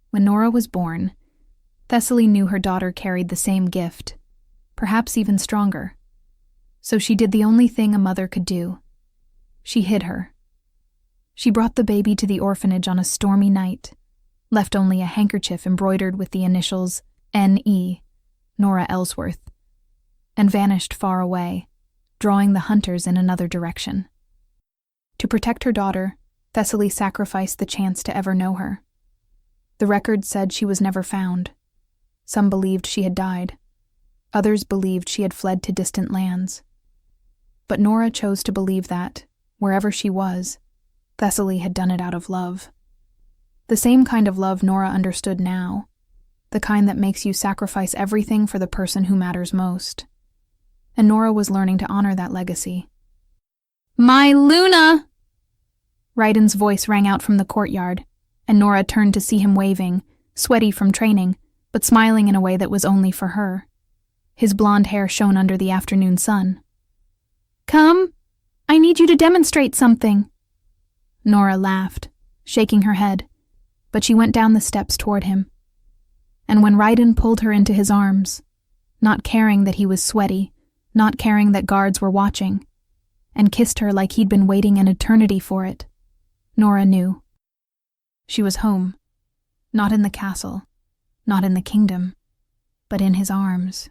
When Nora was born, Thessaly knew her daughter carried the same gift, perhaps even stronger. So she did the only thing a mother could do. She hid her. She brought the baby to the orphanage on a stormy night, left only a handkerchief embroidered with the initials N.E., Nora Ellsworth, and vanished far away, drawing the hunters in another direction. To protect her daughter, Thessaly sacrificed the chance to ever know her. The records said she was never found. Some believed she had died. Others believed she had fled to distant lands. But Nora chose to believe that, wherever she was, Thessaly had done it out of love. The same kind of love Nora understood now, the kind that makes you sacrifice everything for the person who matters most. And Nora was learning to honor that legacy. "My Luna!" Ryden's voice rang out from the courtyard, and Nora turned to see him waving, sweaty from training, but smiling in a way that was only for her. His blonde hair shone under the afternoon sun. "Come, I need you to demonstrate something." Nora laughed, shaking her head, but she went down the steps toward him. And when Ryden pulled her into his arms, not caring that he was sweaty, not caring that guards were watching, and kissed her like he'd been waiting an eternity for it, Nora knew. She was home, not in the castle, not in the kingdom, but in his arms.